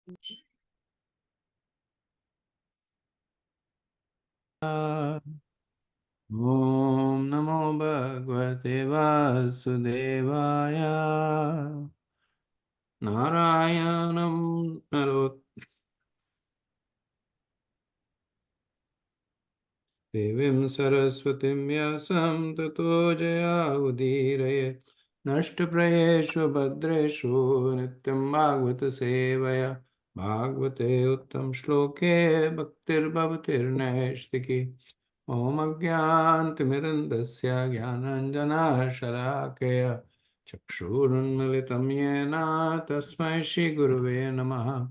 Om Namo Bhagavate Vasudevaya Narayanam Devim Saraswatim Vyasam Tato Jaya Udiraya Nashtaprayeshu Bhadreshu Nityam Bhagavata Sevaya Bhagavate Uttam Shloke Bhaktir Bhavatir Naishtiki Om Agyantimirandasya Gyananjana Sharakaya Chakshurunmilitam Yena Tasmai Shri Guruve Namaha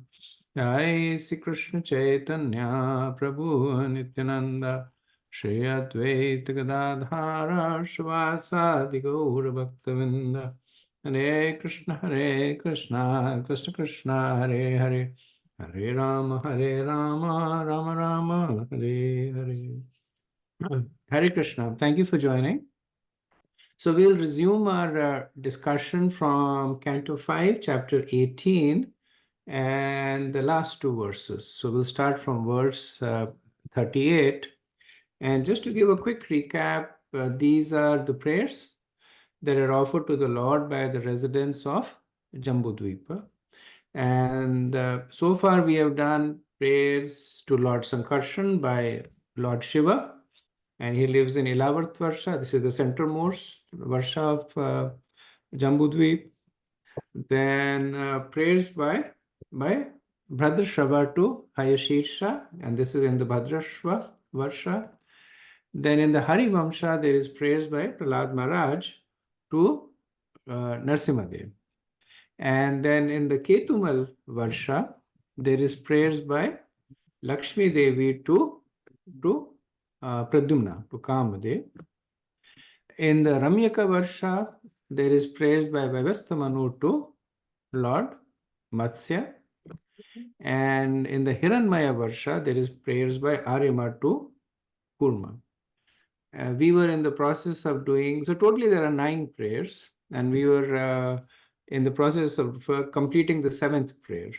Jai Sri Krishna Chaitanya Prabhu Nityananda Shri Advaita Gadadhara Shivasadi Gaura Bhaktavinda Hare Krishna Krishna Krishna Hare Hare Hare Rama Rama Rama Hare Hare. Hare Krishna. Thank you for joining. So we'll resume our discussion from Canto 5, Chapter 18, and the last two verses. So we'll start from verse 38. And just to give a quick recap, these are the prayers that are offered to the Lord by the residents of Jambudvipa. And so far we have done prayers to Lord Sankarshan by Lord Shiva, and he lives in Ilavat Varsha. This is the centermost Varsha of Jambudvip. Then prayers by Bhadrashava to Hayashirsha, and this is in the Bhadrashva Varsha. Then in the Hari Vamsha, there is prayers by Prahlad Maharaj to Narsimadev. And then in the Ketumal Varsha, there is prayers by Lakshmi Devi to Pradyumna, to Kamadev. In the Ramyaka Varsha, there is prayers by Vaivasthamanu to Lord Matsya. And in the Hiranmaya Varsha, there is prayers by Aryama to Kurma. We were in the process of doing, so totally there are 9 prayers, and we were in the process of completing the 7th prayer,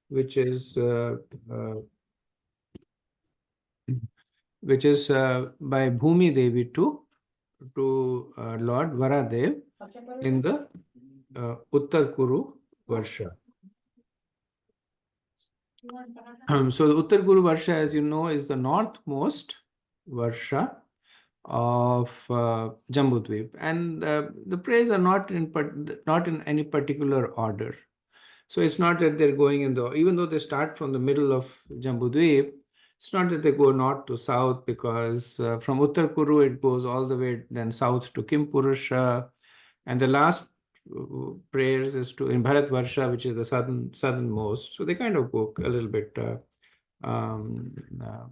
which is by Bhumi Devi to Lord Varadev in the Uttar Kuru Varsha. So the Uttar Kuru Varsha, as you know, is the northmost Varsha of Jambudvip, and the prayers are not in any particular order. So it's not that they're going in the, even though they start from the middle of Jambudvip, it's not that they go north to south, because from Uttar Kuru it goes all the way then south to Kimpurusha, and the last prayers is to in Bharat Varsha, which is the southernmost. So they kind of go a little bit um, uh,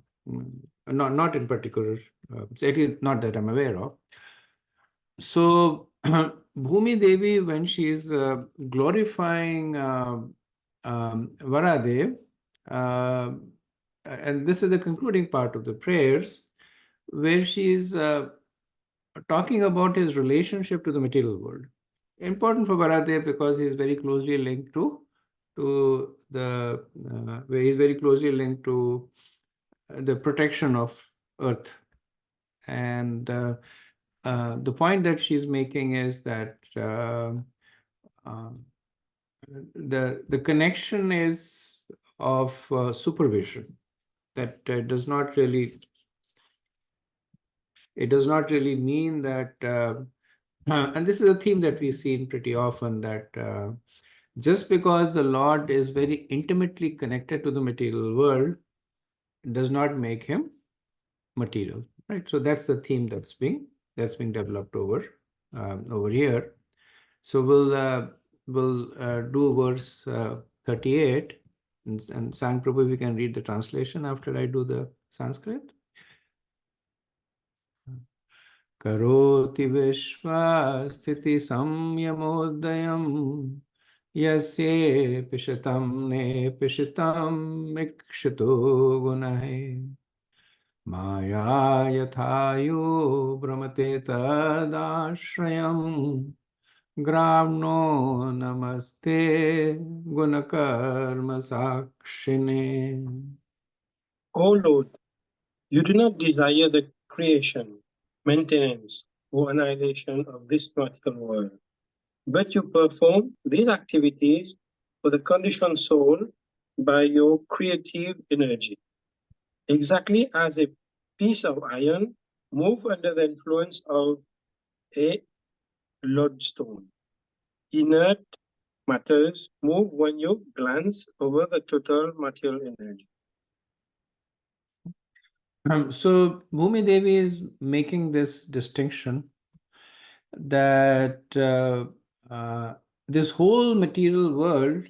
not in particular, at least not that I'm aware of. So Bhumi Devi, when she is glorifying Varadev, and this is the concluding part of the prayers, where she is talking about his relationship to the material world. Important for Varadev because he is very closely linked to the where he is very closely linked to the protection of earth. And the point that she's making is that the connection is of supervision, that does not really mean that and this is a theme that we've seen pretty often, that just because the Lord is very intimately connected to the material world does not make him material, right? So that's the theme that's being developed over here. So we'll do verse 38, and Sang Prabhu, we can read the translation after I do the Sanskrit. Karoti Vishva Sthiti Samyamodayam Yasye Pishatam Ne Pishatam Mikshito Gunahe Maya Yathayo Brahmate Tadashrayam Gramno namaste gunakarma sakshine. O Lord, you do not desire the creation, maintenance, or annihilation of this material world, but you perform these activities for the conditioned soul by your creative energy, exactly as a piece of iron moves under the influence of a lodestone. Inert matters move when you glance over the total material energy. So Bhumi Devi is making this distinction that this whole material world,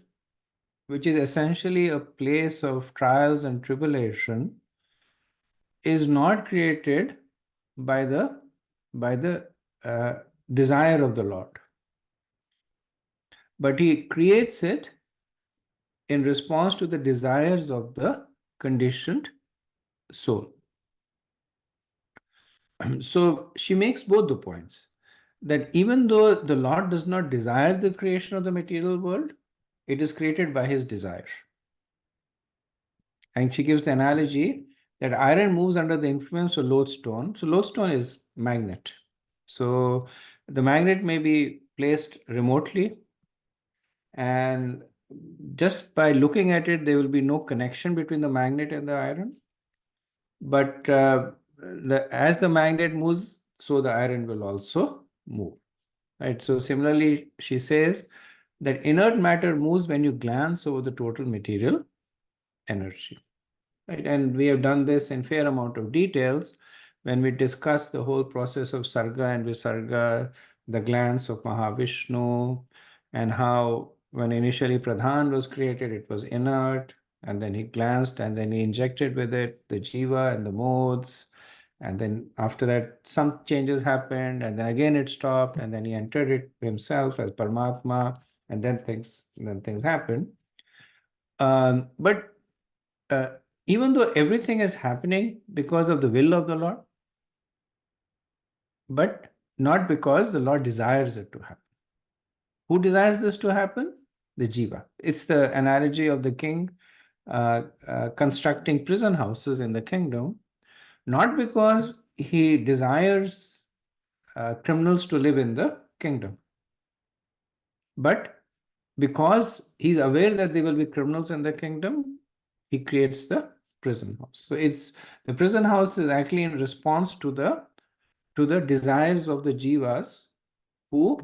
which is essentially a place of trials and tribulation, is not created by the uh, desire of the Lord, but He creates it in response to the desires of the conditioned soul. So she makes both the points that even though the Lord does not desire the creation of the material world, it is created by His desire. And she gives the analogy that iron moves under the influence of lodestone. So lodestone is magnet. So the magnet may be placed remotely, and just by looking at it, there will be no connection between the magnet and the iron. But as the magnet moves, so the iron will also move. Right. So similarly, she says that inert matter moves when you glance over the total material energy. Right? And we have done this in fair amount of details when we discuss the whole process of Sarga and Visarga, the glance of Mahavishnu, and how when initially Pradhan was created, it was inert, and then he glanced and then he injected with it the Jiva and the modes. And then after that, some changes happened, and then again it stopped, and then he entered it himself as Paramatma, and then things happened. But uh, even though everything is happening because of the will of the Lord, but not because the Lord desires it to happen. Who desires this to happen? The Jiva. It's the analogy of the king constructing prison houses in the kingdom, not because he desires criminals to live in the kingdom, but because he's aware that there will be criminals in the kingdom, he creates the prison house. So it's the prison house is actually in response to the desires of the jivas who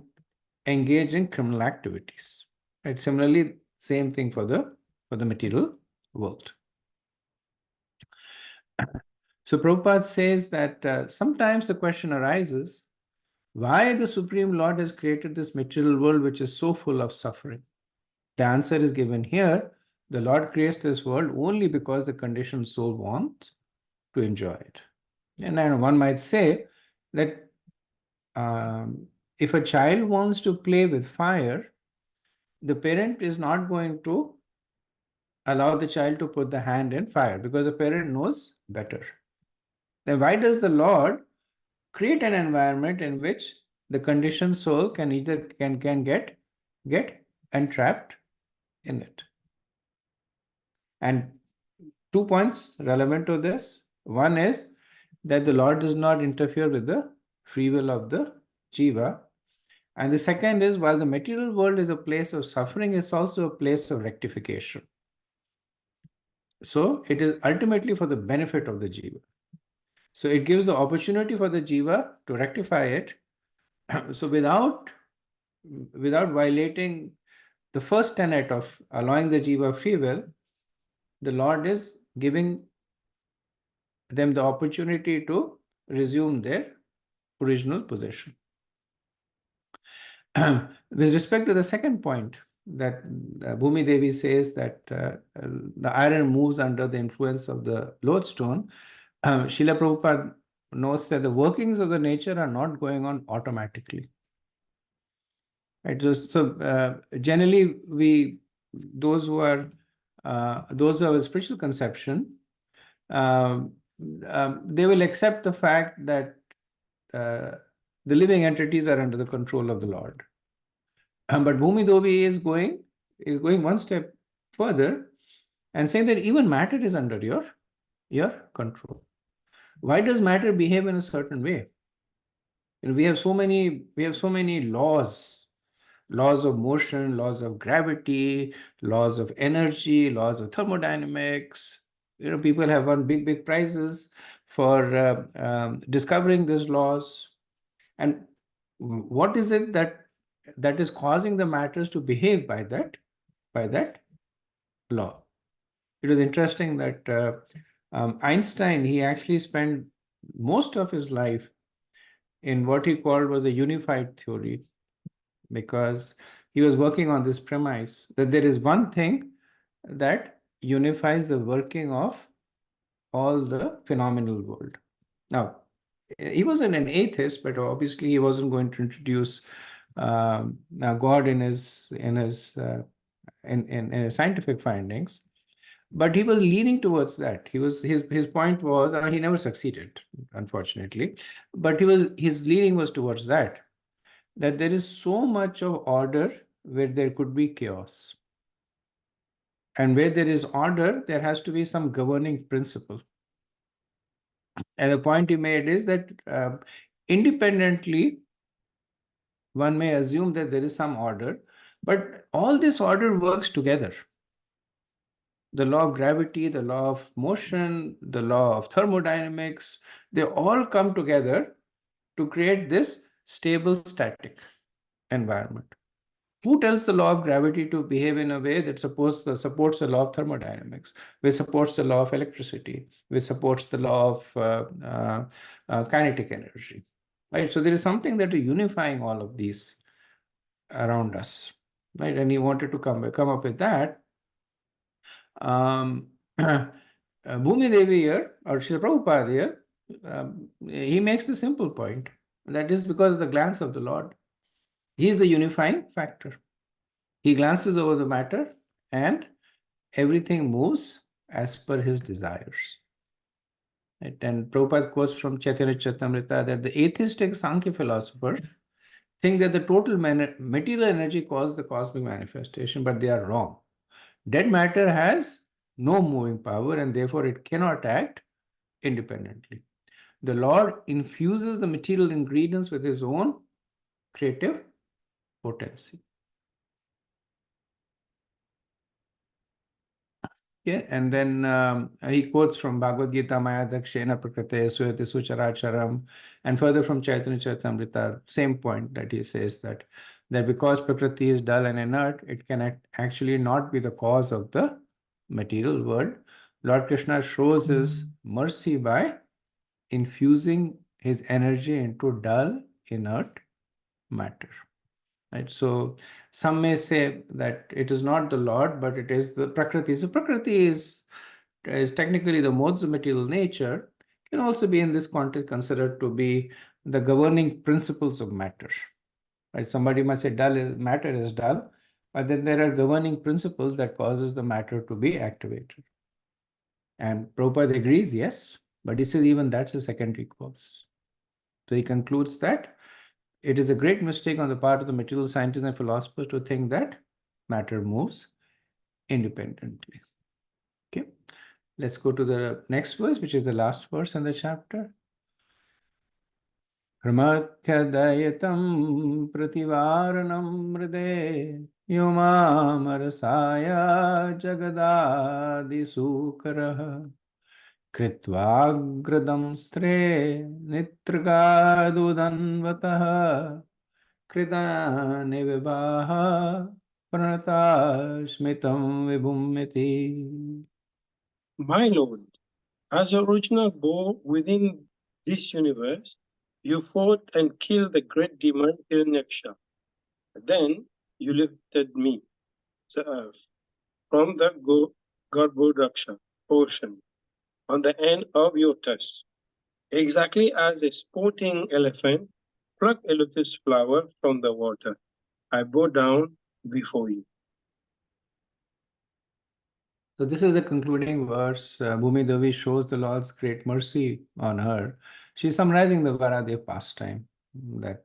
engage in criminal activities. Right. Similarly, same thing for the material world. So Prabhupada says that sometimes the question arises why the Supreme Lord has created this material world which is so full of suffering. The answer is given here. The Lord creates this world only because the conditioned soul wants to enjoy it. And then one might say that if a child wants to play with fire, the parent is not going to allow the child to put the hand in fire because the parent knows better. Then why does the Lord create an environment in which the conditioned soul can either can get entrapped in it? And 2 points relevant to this. One is that the Lord does not interfere with the free will of the jiva. And the second is while the material world is a place of suffering, it's also a place of rectification. So it is ultimately for the benefit of the jiva. So it gives the opportunity for the jiva to rectify it. So without violating the first tenet of allowing the jiva free will, the Lord is giving them the opportunity to resume their original position. With respect to the second point, that Bhumi Devi says that the iron moves under the influence of the lodestone, Srila Prabhupada notes that the workings of the nature are not going on automatically. Right? So generally, those who have a spiritual conception, they will accept the fact that the living entities are under the control of the Lord. But Bhumi Devi is going one step further and saying that even matter is under your control. Why does matter behave in a certain way? We have so many laws of motion, laws of gravity, laws of energy, laws of thermodynamics. People have won big prizes for discovering these laws. And what is it that is causing the matters to behave by that law? It was interesting that Einstein, he actually spent most of his life in what he called was a unified theory, because he was working on this premise that there is one thing that unifies the working of all the phenomenal world. Now, he wasn't an atheist, but obviously he wasn't going to introduce God in his scientific findings. But he was leaning towards that. His point was, he never succeeded, unfortunately, but his leaning was towards that there is so much of order where there could be chaos. And where there is order, there has to be some governing principle. And the point he made is that independently, one may assume that there is some order, but all this order works together. The law of gravity, the law of motion, the law of thermodynamics, they all come together to create this stable static environment. Who tells the law of gravity to behave in a way that supports the law of thermodynamics, which supports the law of electricity, which supports the law of kinetic energy, right? So there is something that is unifying all of these around us, right? And he wanted to come up with that. Bhumi Devi here, or Srila Prabhupada here, he makes the simple point. That is because of the glance of the Lord. He is the unifying factor. He glances over the matter and everything moves as per his desires. Right? And Prabhupada quotes from Chaitanya Charitamrita that the atheistic Sankhya philosophers think that the total material energy caused the cosmic manifestation, but they are wrong. Dead matter has no moving power and therefore it cannot act independently. The Lord infuses the material ingredients with his own creative potency. Yeah, and then he quotes from Bhagavad Gita, Maya Dakshena Prakrite Suyati Sucharacharam, and further from Chaitanya Charitamrita, same point that he says that because Prakriti is dull and inert, it can actually not be the cause of the material world. Lord Krishna shows his mercy by infusing his energy into dull, inert matter. Right? So some may say that it is not the Lord, but it is the Prakriti. So Prakriti is technically the modes of material nature, can also be in this context considered to be the governing principles of matter. Right? Somebody might say matter is dull, but then there are governing principles that causes the matter to be activated. And Prabhupada agrees, yes, but he says even that's a secondary cause. So he concludes that it is a great mistake on the part of the material scientists and philosophers to think that matter moves independently. Okay, let's go to the next verse, which is the last verse in the chapter. Pramathyadayatam prativaranam mride yomamarasaya jagadadisukaraha कृत्वाग्रदं स्त्रे नित्रगादुदन्वतः कृतानि विवाह प्रणता स्मितं विभुम्यति. My Lord, as original bow within this universe, you fought and killed the great demon Hiranyaksha. Then you lifted me, the earth, from the Garbhodaksha portion on the end of your tusk, exactly as a sporting elephant plucked a lotus flower from the water. I bow down before you. So this is the concluding verse. Bhumi Devi shows the Lord's great mercy on her. She's summarizing the Varadev pastime, that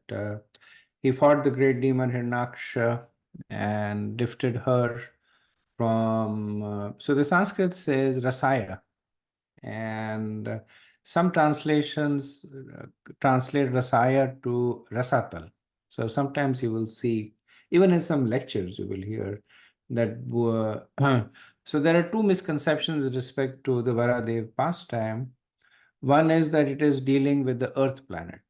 he fought the great demon Hiranyaksha and lifted her from. So the Sanskrit says Rasaya, and some translations translate Rasaya to Rasatal. So sometimes you will see, even in some lectures, you will hear that. So there are two misconceptions with respect to the Varadev pastime. One is that it is dealing with the earth planet,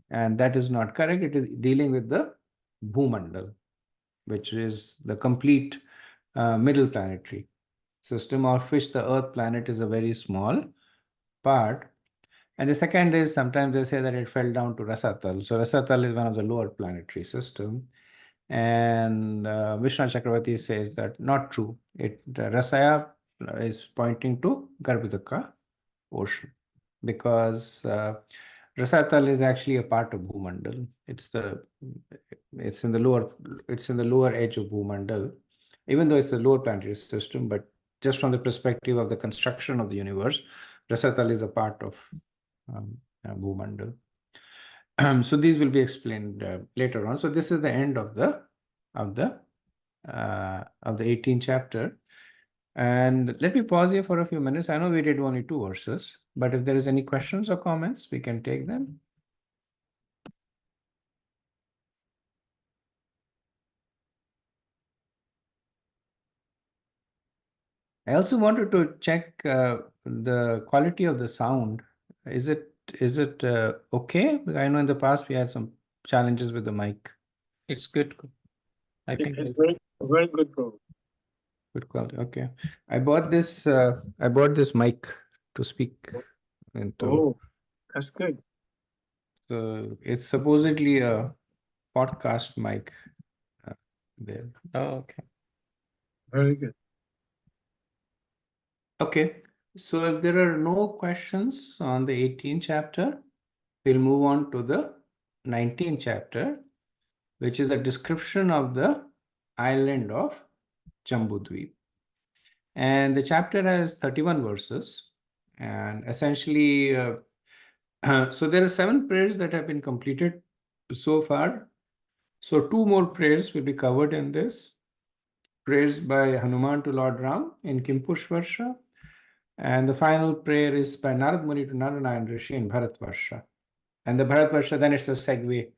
and that is not correct. It is dealing with the Bhumandal, which is the complete middle planetary system, of which the earth planet is a very small part. And the second is sometimes they say that it fell down to Rasatal. So Rasatal is one of the lower planetary system. And Vishnu Chakravarti says that not true. Rasaya is pointing to Garbhodaka ocean, because Rasatal is actually a part of Bhumandal. It's in the lower edge of Bhumandal, even though it's a lower planetary system. But just from the perspective of the construction of the universe, Rasatal is a part of Bhumandal. So these will be explained later on. So this is the end of the 18th chapter. And let me pause here for a few minutes. I know we did only 2 verses, but if there is any questions or comments, we can take them. I also wanted to check the quality of the sound. Is it okay? I know in the past we had some challenges with the mic. It's good. I think It's very, very good, Prabhu. good quality. Okay. I bought this mic to speak into. Oh, that's good. So it's supposedly a podcast mic there. Oh, okay. Very good. Okay. So if there are no questions on the 18th chapter, we'll move on to the 19th chapter, which is a description of the island of Jambudweep. And the chapter has 31 verses. And essentially, so there are 7 prayers that have been completed so far. So 2 more prayers will be covered in this. Prayers by Hanuman to Lord Ram in Kimpush Varsha. And the final prayer is by Narad Muni to Naranayan Rishi in Bharatvarsha. And the Bharatvarsha, then it's a segue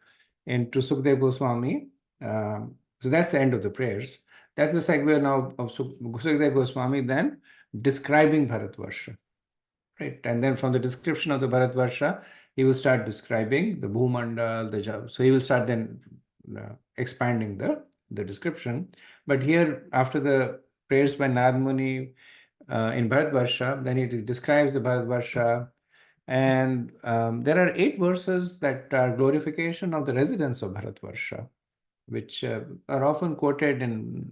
into Sukdev Goswami. So that's the end of the prayers. That's the segue now of Sukdev Goswami, then describing Bharatvarsha. Right. And then from the description of the Bharatvarsha, he will start describing the Bhumandal, the Java. So he will start then expanding the description. But here, after the prayers by Narad Muni in Bharatvarsha, then he describes the Bharatvarsha. And there are 8 verses that are glorification of the residents of Bharatvarsha, which are often quoted in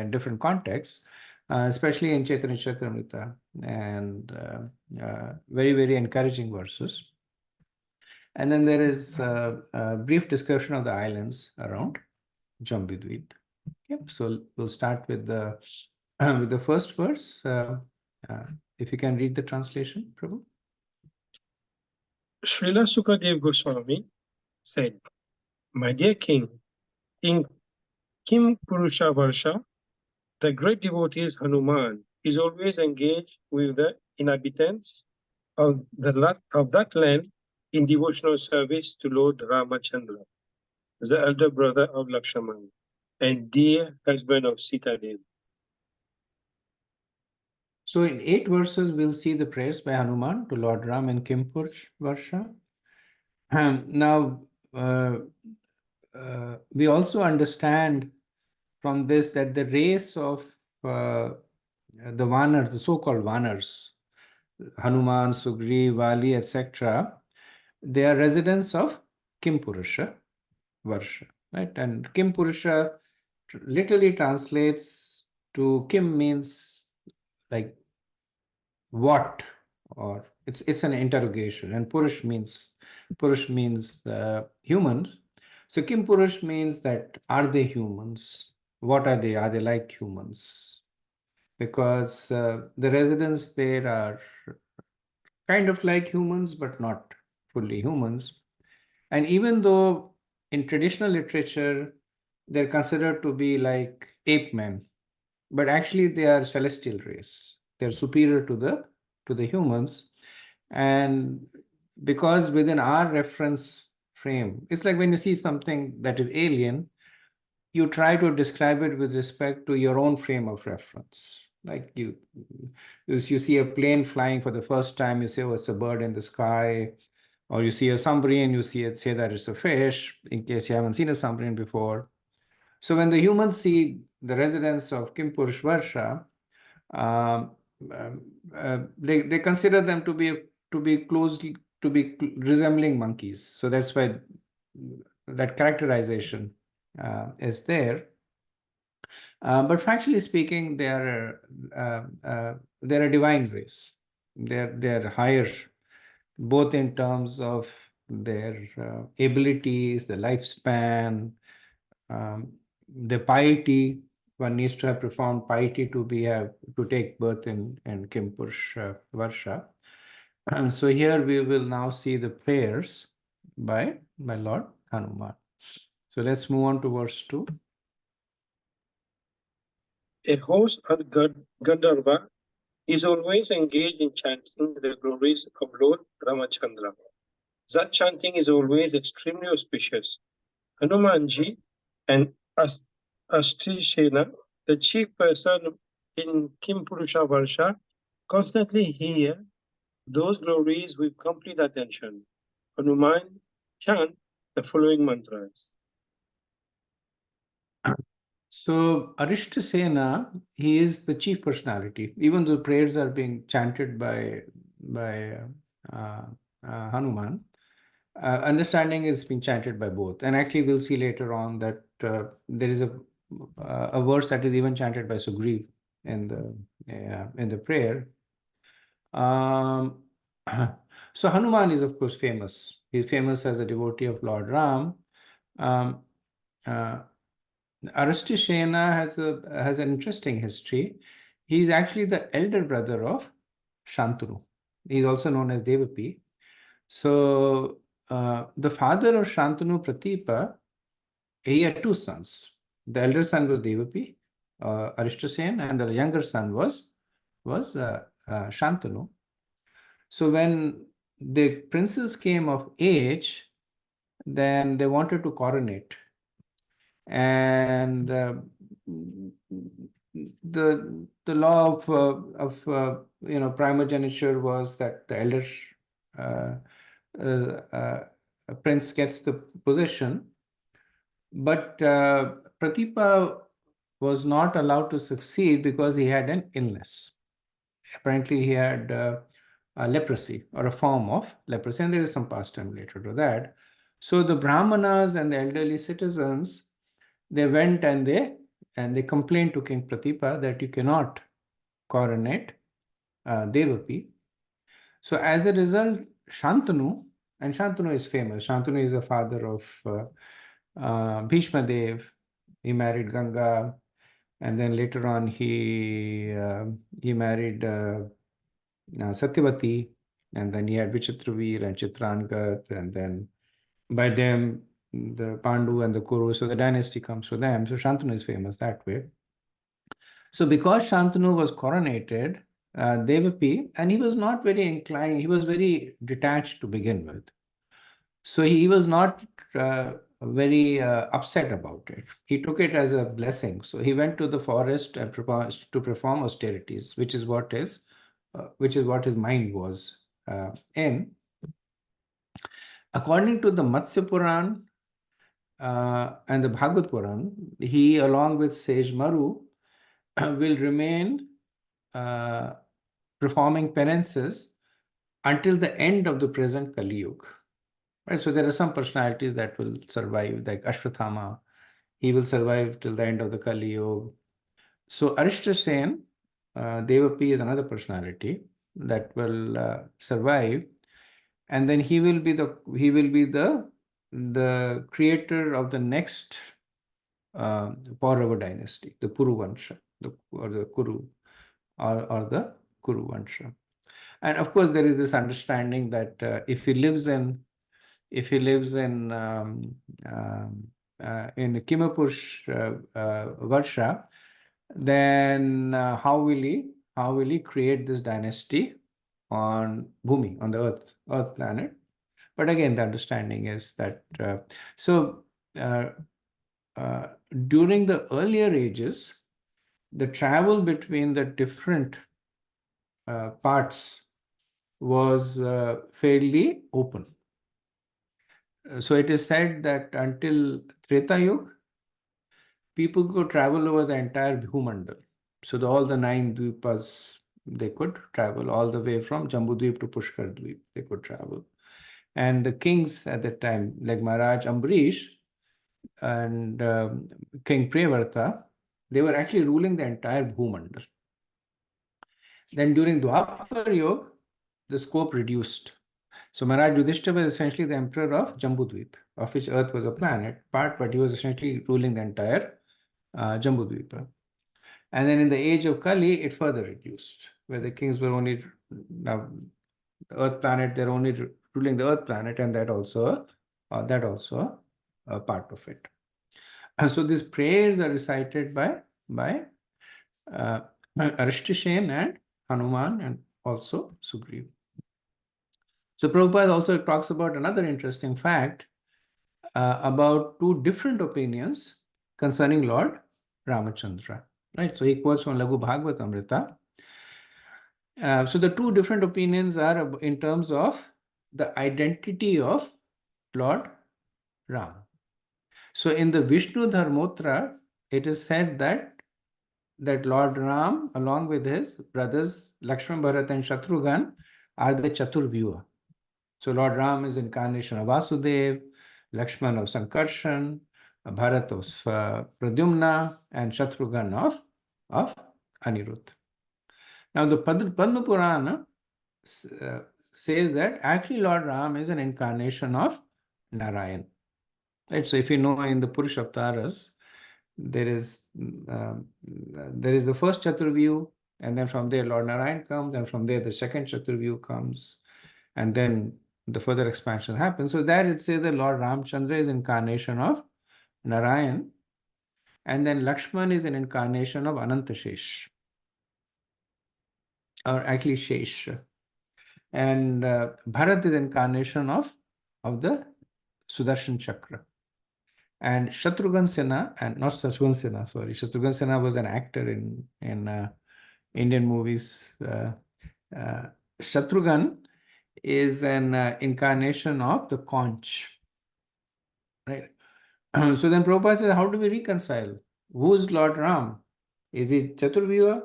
different contexts, especially in Chaitanya Charitamrita, and very, very encouraging verses. And then there is a brief description of the islands around Jambudweep. Yep. So we'll start with the first verse. If you can read the translation, Prabhu. Srila Sukadev Goswami said, My dear king, in Kim Purusha Varsha, the great devotees Hanuman is always engaged with the inhabitants of that land in devotional service to Lord Ramachandra, the elder brother of Lakshmana and dear husband of Sita Devi. So in 8 verses, we'll see the prayers by Hanuman to Lord Ram in Kimpur Varsha. Now, we also understand from this that the race of the Vanars, the so-called Vanars, Hanuman, Sugri, Vali, etc., they are residents of Kimpurusha Varsha, right? And Kimpurusha literally translates to Kim means like what, or it's an interrogation, and Purush means humans. So Kim Purush means that are they humans? What are they? Are they like humans? Because the residents there are kind of like humans, but not fully humans. And even though in traditional literature, they're considered to be like ape men, but actually they are celestial race. They're superior to the humans, and because within our reference frame, it's like when you see something that is alien, you try to describe it with respect to your own frame of reference. Like you see a plane flying for the first time, you say, oh, it's a bird in the sky. Or you see a submarine, you see it, say that it's a fish, in case you haven't seen a submarine before. So when the humans see the residents of Kimpurush Varsha, um, they consider them to be closely to be resembling monkeys. So that's why that characterization is there. But factually speaking, they're a divine race. They're higher, both in terms of their abilities, the lifespan, the piety. One needs to have profound piety to take birth in Kimpurush Varsha. And so here we will now see the prayers by Lord Hanuman. So let's move on to verse 2. A host of Gandharva is always engaged in chanting the glories of Lord Ramachandra. That chanting is always extremely auspicious. Hanumanji and Ashtishena, the chief person in Kimpurusha Varsha, constantly hear those glories with complete attention. Hanuman chant the following mantras. So Arishtasena, he is the chief personality. Even though prayers are being chanted by Hanuman, understanding is being chanted by both. And actually, we'll see later on that there is a verse that is even chanted by Sugriv in the prayer. So Hanuman is of course famous. He's famous as a devotee of Lord Ram. Um, uh, Aristashena has an interesting history. He's actually the elder brother of Shantanu. He's also known as Devaki. So the father of Shantanu, Pratipa, he had two sons. The elder son was Devaki, Arishtasen, and the younger son was Shantanu. So when the princes came of age, then they wanted to coronate, and the law of primogeniture was that the elder uh, prince gets the position, but Pratipa was not allowed to succeed because he had an illness. Apparently, he had leprosy or a form of leprosy, and there is some pastime related to that. So the Brahmanas and the elderly citizens, they went and they complained to King Pratipa that you cannot coronate Devaki. So as a result, Shantanu, and Shantanu is famous. Shantanu is the father of Bhishma Dev. He married Ganga, and then later on he married Satyavati, and then he had Vichitravir and Chitrangat, and then by them the Pandu and the Kuru. So the dynasty comes to them. So Shantanu is famous that way. So because Shantanu was coronated, Devaki, and he was not very inclined, he was very detached to begin with. So he was not very upset about it. He took it as a blessing. So he went to the forest and proposed to perform austerities, which is what his mind was in. According to the Matsya Puran and the Bhagavad Puran, he, along with Sage Maru, will remain performing penances until the end of the present Kali Yuga. Right? So there are some personalities that will survive, like Ashwathama. He will survive till the end of the Kali Yuga. So Arishtasen, Devaki is another personality that will survive, and then he will be the creator of the next Paurava dynasty, the Puru Vansha, or the Kuru, or the Kuru Vansha. And of course, there is this understanding that if he lives in in Kimapurush Varsha, then how will he create this dynasty on Bhumi, on the Earth planet? But again, the understanding is that uh, uh, during the earlier ages, the travel between the different parts was fairly open. So it is said that until Treta Yuga, people could travel over the entire Bhumandal. So all the 9 dvipas, they could travel all the way from Jambudvip to Pushkar Dvip. They could travel. And the kings at that time, like Maharaj Ambarish and King Priyavrata, they were actually ruling the entire Bhumandal. Then during Dwapar Yuga, the scope reduced. So Maharaj Yudhishthira was essentially the emperor of Jambudvip, of which Earth was a planet part, but he was essentially ruling the entire Jambudvipa. And then in the age of Kali, it further reduced, where the kings were only now the Earth planet, they're only ruling the Earth planet, and that also a part of it. And so these prayers are recited by Arishtashen and Hanuman and also Sugriva. So Prabhupada also talks about another interesting fact about 2 different opinions concerning Lord Ramachandra. Right? So he quotes from Laghu Bhagavatamrita. So the 2 different opinions are in terms of the identity of Lord Ram. So in the Vishnu Dharmottara, it is said that Lord Ram, along with his brothers Lakshman, Bharat, and Shatrughan, are the Chaturvyuha. So Lord Ram is incarnation of Vasudev, Lakshman of Sankarshan, Bharat of Pradyumna, and Shatrughan of Anirudh. Now the Padma Purana says that actually Lord Ram is an incarnation of Narayan. Right? So if you know in the Purusha Avtaras, there is the first Chaturvyu, and then from there Lord Narayan comes, and from there the second Chaturvyu comes, and then the further expansion happens. So there it says that Lord Ramchandra is incarnation of Narayan, and then Lakshman is an incarnation of Anantashesh, or actually Shesh. And Bharat is incarnation of the Sudarshan Chakra. And Shatrughan Sinha, and not Shatrughan Sinha, sorry, Shatrughan Sinha was an actor in Indian movies. Shatrughan is an incarnation of the conch. Right? So then Prabhupada says, how do we reconcile? Who's Lord Ram? Is he Chaturvyuha,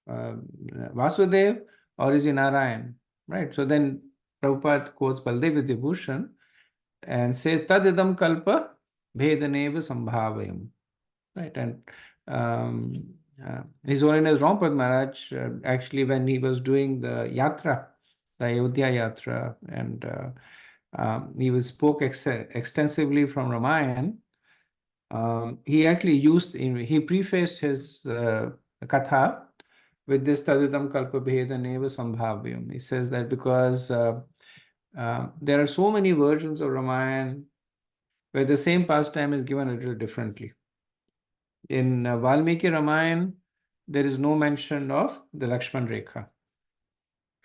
Vasudev, or is he Narayan? Right? So then Prabhupada quotes Baldev Vidyabhushan and says, Tadidam kalpa bhedaneva sambhavayam. Right? And His Holiness Rampad Maharaj, actually, when he was doing the yatra, the Ayodhya yatra, and he spoke extensively from Ramayana. He actually he prefaced his katha with this Tadidam Kalpa Bheda Neva Sambhavyam. He says that because there are so many versions of Ramayana where the same pastime is given a little differently. In Valmiki Ramayana, there is no mention of the Lakshman Rekha.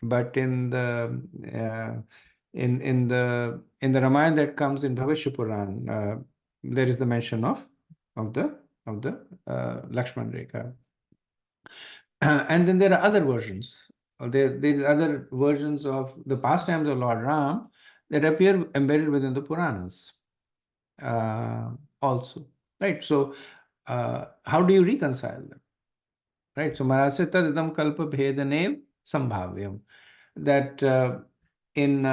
But in the Ramayana that comes in Bhavishya Puran, there is the mention of the Lakshman Rekha. And then there are other versions. There is other versions of the pastimes of Lord Ram that appear embedded within the Puranas also. Right? So how do you reconcile them? Right? So Maharaj said, Tadidam kalpa bhedanev sambhavyam. That in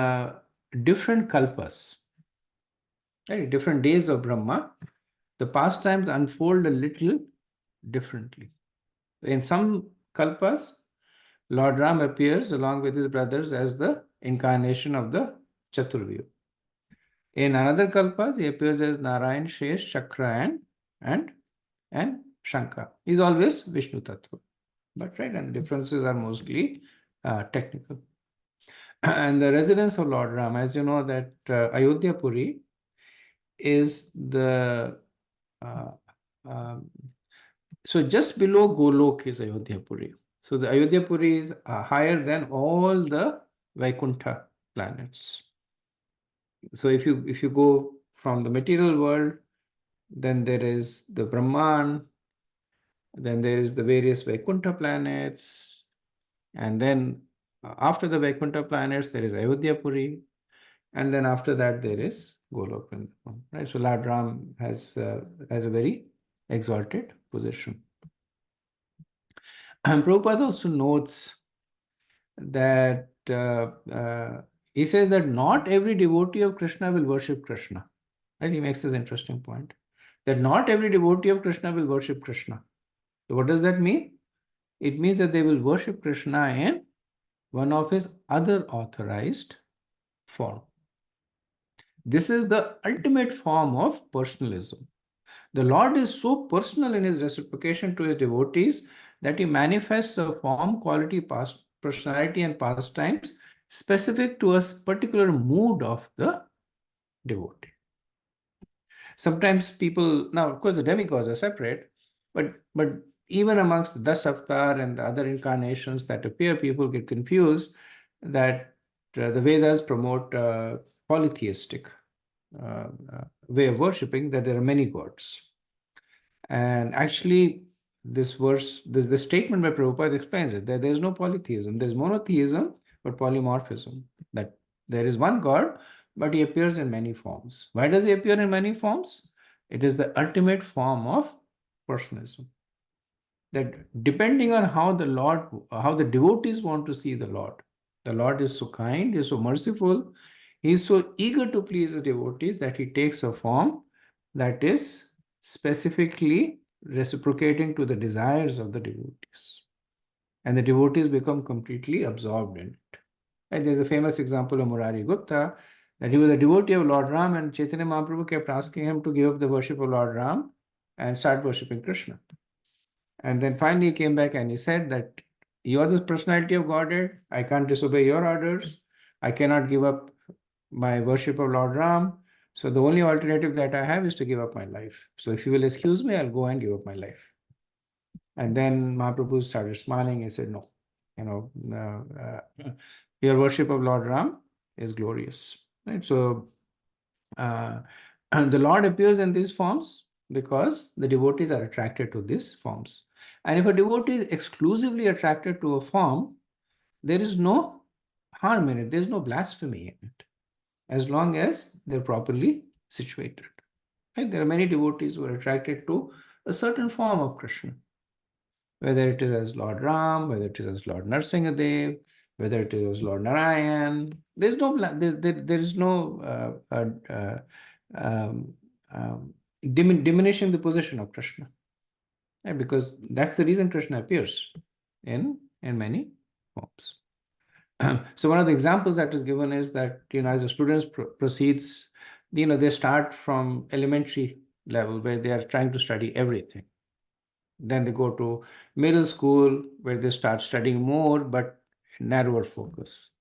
different kalpas, right, different days of Brahma, the pastimes unfold a little differently. In some kalpas, Lord Ram appears along with his brothers as the incarnation of the Chaturvyu. In another kalpas, he appears as Narayan, Shesh, Chakra, and Shankha. He's always Vishnu Tattva. But right, and differences are mostly technical. And the residence of Lord Ram, as you know, that Ayodhya Puri is the uh, um, so just below Golok is Ayodhya Puri. So the Ayodhya Puri is higher than all the Vaikuntha planets. So if you go from the material world, then there is the Brahman, then there is the various Vaikuntha planets, and then after the Vaikuntha planets, there is Ayodhya Puri, and then after that there is Golok Vrindavan. Right? So Lord Ram has a very exalted position. And Prabhupada also notes that he says that not every devotee of Krishna will worship Krishna. Right? He makes this interesting point that not every devotee of Krishna will worship Krishna. So what does that mean? It means that they will worship Krishna in one of his other authorized form. This is the ultimate form of personalism. The Lord is so personal in his reciprocation to his devotees that he manifests a form, quality, past, personality, and pastimes specific to a particular mood of the devotee. Sometimes people, now of course the demigods are separate, but even amongst the Das Avatar and the other incarnations that appear, people get confused that the Vedas promote polytheistic way of worshipping, that there are many gods. And actually, this verse, the statement by Prabhupada explains it, that there is no polytheism. There is monotheism, but polymorphism. That there is one God, but he appears in many forms. Why does he appear in many forms? It is the ultimate form of personalism. That depending on how the devotees want to see the Lord is so kind, he is so merciful, he is so eager to please his devotees that he takes a form that is specifically reciprocating to the desires of the devotees. And the devotees become completely absorbed in it. And there's a famous example of Murari Gupta, that he was a devotee of Lord Ram, and Chaitanya Mahaprabhu kept asking him to give up the worship of Lord Ram and start worshipping Krishna. And then finally he came back and he said that you are the personality of Godhead. I can't disobey your orders. I cannot give up my worship of Lord Ram. So the only alternative that I have is to give up my life. So if you will excuse me, I'll go and give up my life. And then Mahaprabhu started smiling and said, no, your worship of Lord Ram is glorious. Right? So and the Lord appears in these forms because the devotees are attracted to these forms. And if a devotee is exclusively attracted to a form, there is no harm in it, there is no blasphemy in it, as long as they're properly situated. Right? There are many devotees who are attracted to a certain form of Krishna, whether it is as Lord Ram, whether it is as Lord Narsingadev, whether it is as Lord Narayan. There's no there is no um, diminishing the position of Krishna, right? Because that's the reason Krishna appears in many forms. So one of the examples that is given is that as the students proceeds, they start from elementary level where they are trying to study everything. Then they go to middle school where they start studying more but narrower focus.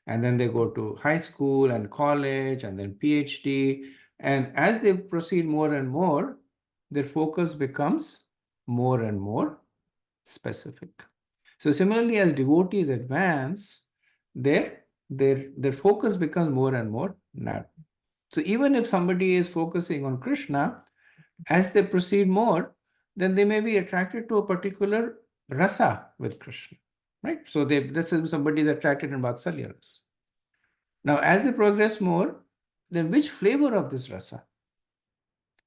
And then they go to high school and college and then PhD. And as they proceed more and more, their focus becomes more and more specific. So similarly, as devotees advance, their focus becomes more and more narrow. So even if somebody is focusing on Krishna, as they proceed more, then they may be attracted to a particular rasa with Krishna, right? So this is somebody is attracted in Vatsalya rasa. Now, as they progress more, then which flavor of this rasa?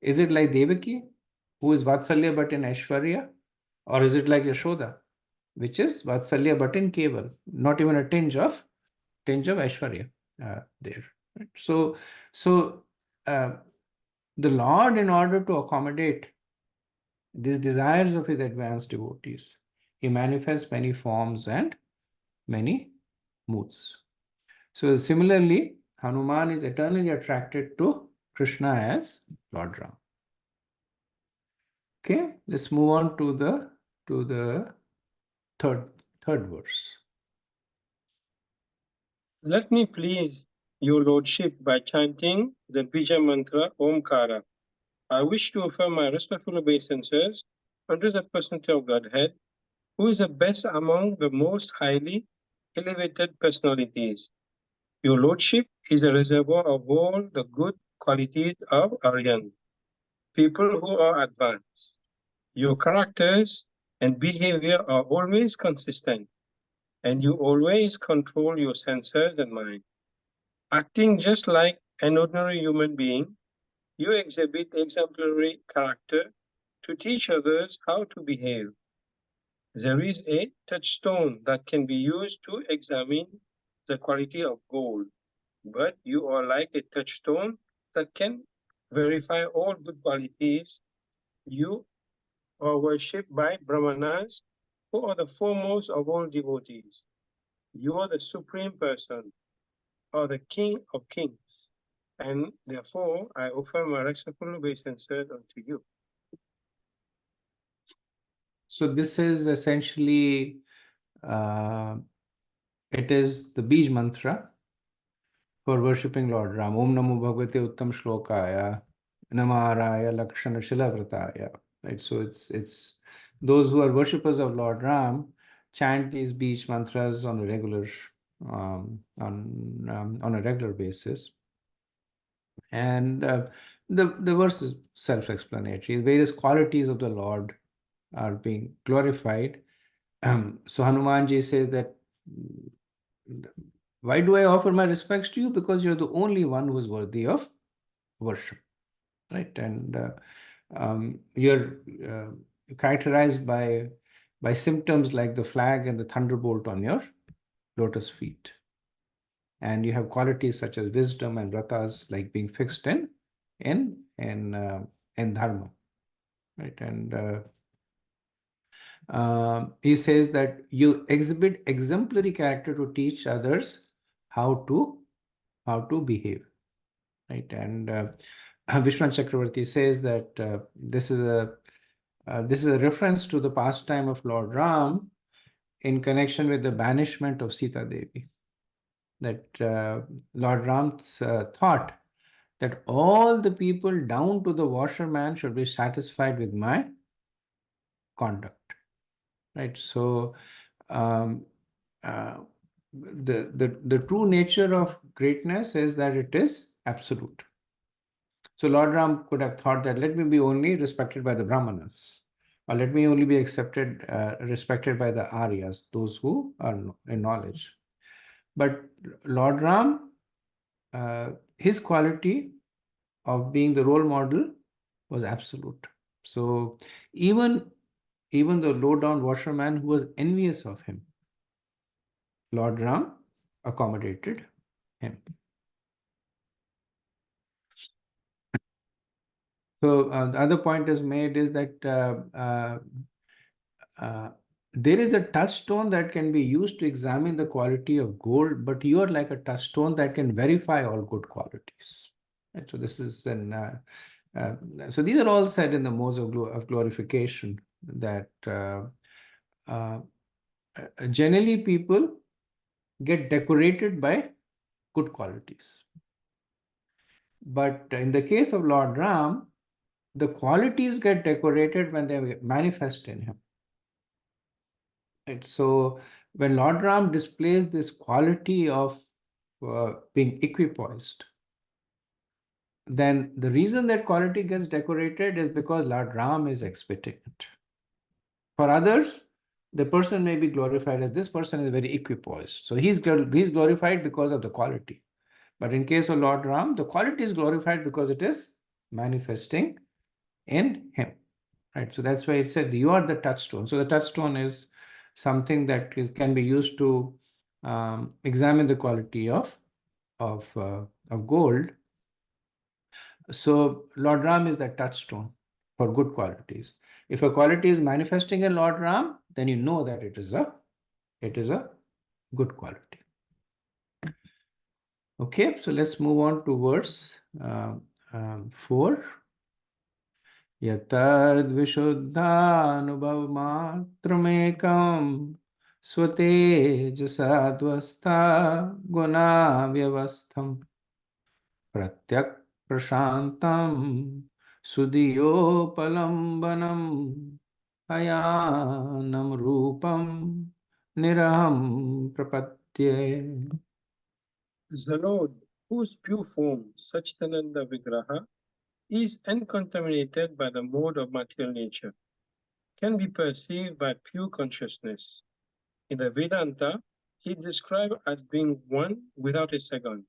Is it like Devaki, who is Vatsalya but in Aishwarya? Or is it like Yashoda, which is Vatsalya but in Keval, not even a tinge of Aishwarya there. Right? So the Lord, in order to accommodate these desires of his advanced devotees, he manifests many forms and many moods. So similarly, Hanuman is eternally attracted to Krishna as Lord Ram. Okay, let's move on to the third verse. Let me please Your Lordship by chanting the Bija mantra Omkara. I wish to offer my respectful obeisances unto the personality of Godhead, who is the best among the most highly elevated personalities. Your Lordship is a reservoir of all the good qualities of Aryan, people who are advanced. Your characters and behavior are always consistent, and you always control your senses and mind. Acting just like an ordinary human being, you exhibit exemplary character to teach others how to behave. There is a touchstone that can be used to examine the quality of gold, but you are like a touchstone that can verify all good qualities. You are worshipped by Brahmanas, who are the foremost of all devotees. You are the supreme person, or the king of kings, and therefore I offer my respectful obeisances unto you. So this is essentially, it is the Bij mantra for worshipping Lord Ram. Om Namo Bhagavate Uttam Shlokaya Namaraya Lakshana Shilavrataya. Right. So it's those who are worshippers of Lord Ram chant these Bij mantras on a regular on a regular basis. And the verse is self-explanatory. Various qualities of the Lord are being glorified. So Hanumanji says that, why do I offer my respects to you? Because you're the only one who is worthy of worship, right? And you're characterized by symptoms like the flag and the thunderbolt on your lotus feet. And you have qualities such as wisdom and vratas, like being fixed in dharma, right? And he says that you exhibit exemplary character to teach others how to behave, right? And Vishwanath Chakravarti says that this is a reference to the pastime of Lord Ram in connection with the banishment of Sita Devi. That Lord Ram thought that all the people down to the washerman should be satisfied with my conduct, right? So the true nature of greatness is that it is absolute. So Lord Ram could have thought that let me be only respected by the Brahmanas, or let me only be respected by the Aryas, those who are in knowledge. But Lord Ram, his quality of being the role model was absolute. So even the low down washerman who was envious of him, Lord Ram accommodated him. So the other point is made is that there is a touchstone that can be used to examine the quality of gold, but you are like a touchstone that can verify all good qualities. Right? So this is so these are all said in the modes of glorification, that generally people get decorated by good qualities. But in the case of Lord Ram, the qualities get decorated when they manifest in him. Right? So when Lord Ram displays this quality of being equipoised, then the reason that quality gets decorated is because Lord Ram is exhibiting it. For others, the person may be glorified as this person is very equipoised. So he's glorified because of the quality. But in case of Lord Ram, the quality is glorified because it is manifesting in him. Right. So that's why it said you are the touchstone. So the touchstone is something that can be used to examine the quality of gold. So Lord Ram is that touchstone for good qualities. If a quality is manifesting in Lord Ram, then you know that it is a good quality. Okay, so let's move on to verse 4. यतद्विशुद्धानुभवमात्रमेकं स्वतेजसाध्वस्था गुणाव्यवस्थम् pratyak prashantam sudiyopalambanam ayanam rupam niraham prapatye. The Lord, whose pure form, Satchitananda Vigraha, is uncontaminated by the mode of material nature, can be perceived by pure consciousness. In the Vedanta, he is described as being one without a second.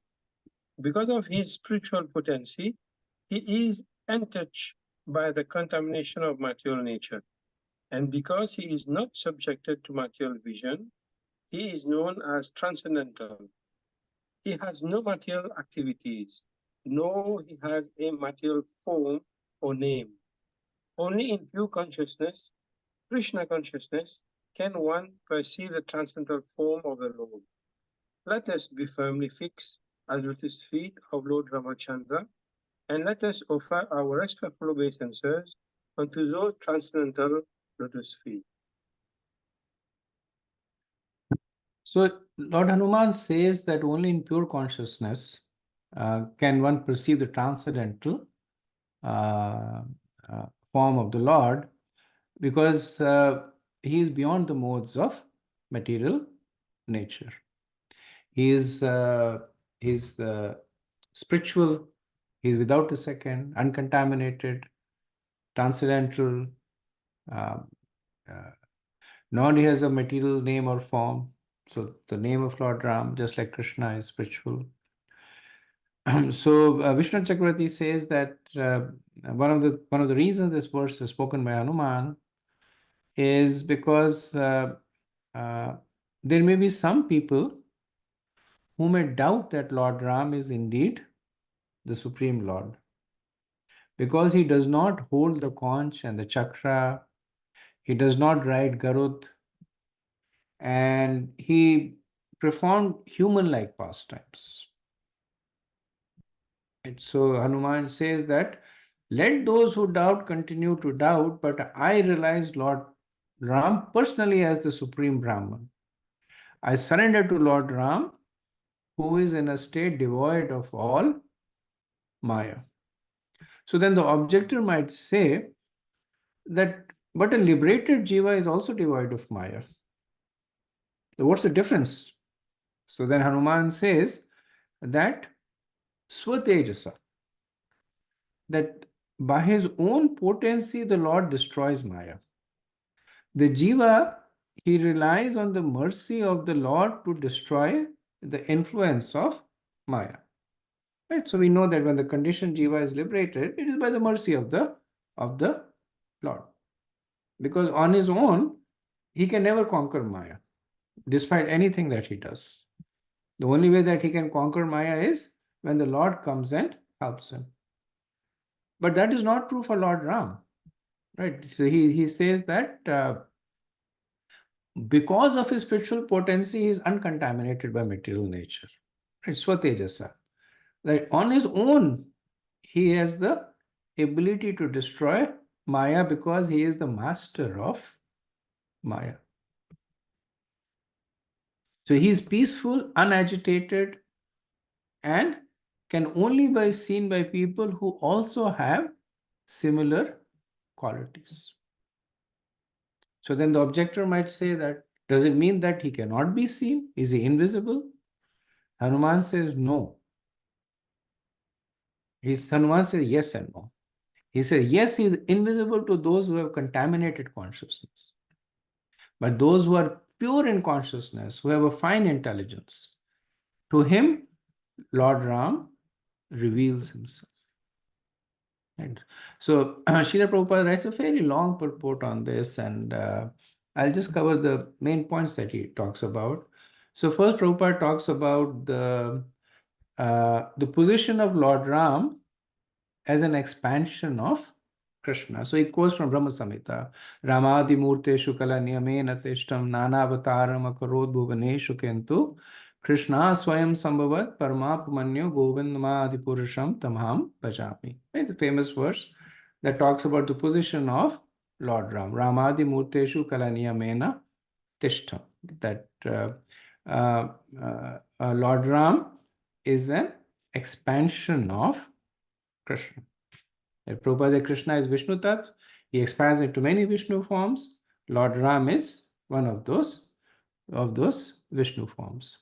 Because of his spiritual potency, he is untouched by the contamination of material nature. And because he is not subjected to material vision, he is known as transcendental. He has no material activities, nor he has a material form or name. Only in pure consciousness, Krishna consciousness, can one perceive the transcendental form of the Lord. Let us be firmly fixed at the lotus feet of Lord Ramachandra, and let us offer our respectful obeisances unto those transcendental lotus feet. So Lord Hanuman says that only in pure consciousness can one perceive the transcendental uh, form of the Lord, because he is beyond the modes of material nature. He is spiritual. He is without a second, uncontaminated, transcendental. Uh, uh, Nor he has a material name or form. So the name of Lord Ram, just like Krishna, is spiritual. So Vishnu Chakravarti says that one of the reasons this verse is spoken by Hanuman is because there may be some people who may doubt that Lord Ram is indeed the Supreme Lord, because he does not hold the conch and the chakra, he does not ride Garud, and he performed human-like pastimes. And so Hanuman says that let those who doubt continue to doubt, but I realize Lord Ram personally as the Supreme Brahman. I surrender to Lord Ram, who is in a state devoid of all Maya. So then the objector might say that, but a liberated jiva is also devoid of Maya. So what's the difference? So then Hanuman says that Swatejasa, that by his own potency the Lord destroys Maya. The jiva, he relies on the mercy of the Lord to destroy the influence of Maya. Right? So we know that when the conditioned jiva is liberated, it is by the mercy of the Lord. Because on his own, he can never conquer Maya, despite anything that he does. The only way that he can conquer Maya is when the Lord comes and helps him. But that is not true for Lord Ram. Right? So he says that because of his spiritual potency, he is uncontaminated by material nature. Right? Swatejasa. Like on his own, he has the ability to destroy Maya because he is the master of Maya. So he is peaceful, unagitated, and can only be seen by people who also have similar qualities. So then the objector might say that, does it mean that he cannot be seen? Is he invisible? Hanuman says no. Hanuman says yes and no. He says, yes, he is invisible to those who have contaminated consciousness. But those who are pure in consciousness, who have a fine intelligence, to him, Lord Ram reveals himself. And so Srila Prabhupada writes a fairly long purport on this, and I'll just cover the main points that he talks about. So first, Prabhupada talks about the position of Lord Ram as an expansion of Krishna. So he quotes from Brahma Samhita, Ramadi Murteshu Kala Niyamena Teshtam Nanavataram Akarod Bhuvaneshu Kentu Krishna Swayam Sambhavat Paramapumanyo Govindamadi Purusham Tamham Bhajami. Right? The famous verse that talks about the position of Lord Ram. Ramadi Murteshu Kala Niyamena Teshtam. That Lord Ram is an expansion of Krishna. Prabhupada said Krishna is Vishnu Tat. He expands into many Vishnu forms. Lord Ram is one of those Vishnu forms.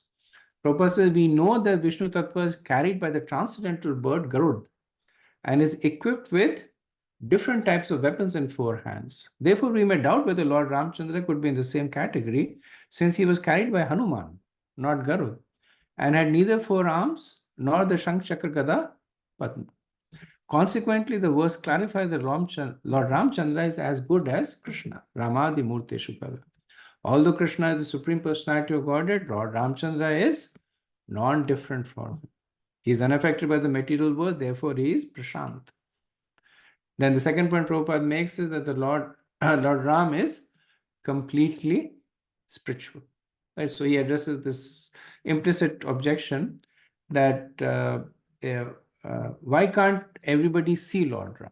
Prabhupada says we know that Vishnu Tattva is carried by the transcendental bird Garud and is equipped with different types of weapons in four hands. Therefore, we may doubt whether Lord Ramchandra could be in the same category since he was carried by Hanuman, not Garud, and had neither four arms nor the Shank Chakra Gada Padma. Consequently, the verse clarifies that Lord Ramchandra is as good as Krishna, Ramadi Murti Shukala. Although Krishna is the Supreme Personality of Godhead, Lord Ramchandra is non-different from him. He is unaffected by the material world, therefore he is Prashant. Then the second point Prabhupada makes is that the Lord Ram is completely spiritual. Right? So he addresses this implicit objection that why can't everybody see Lord Ram?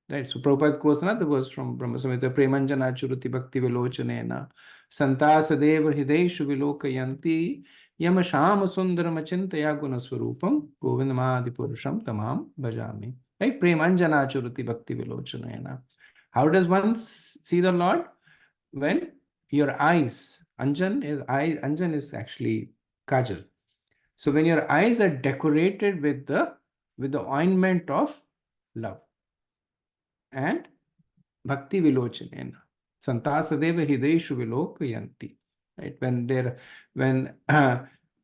Right. So Prabhupada quotes another verse from Brahma Samhita, Premanjana Churuti Bhakti Vilochanena Santa Sadeva Hideshu Vilokayanti Yama Shama Sundaram Achintaya Guna Swarupam Govindamadi Purusham Tamam Bhajami. Right? Premanjana Churuti Bhakti Vilochanena. How does one see the Lord? When your eyes, Anjan is actually kajal. So when your eyes are decorated with the ointment of love and Bhakti Vilochanena. Santasadeva Hideshu Vilokayanti. Right? When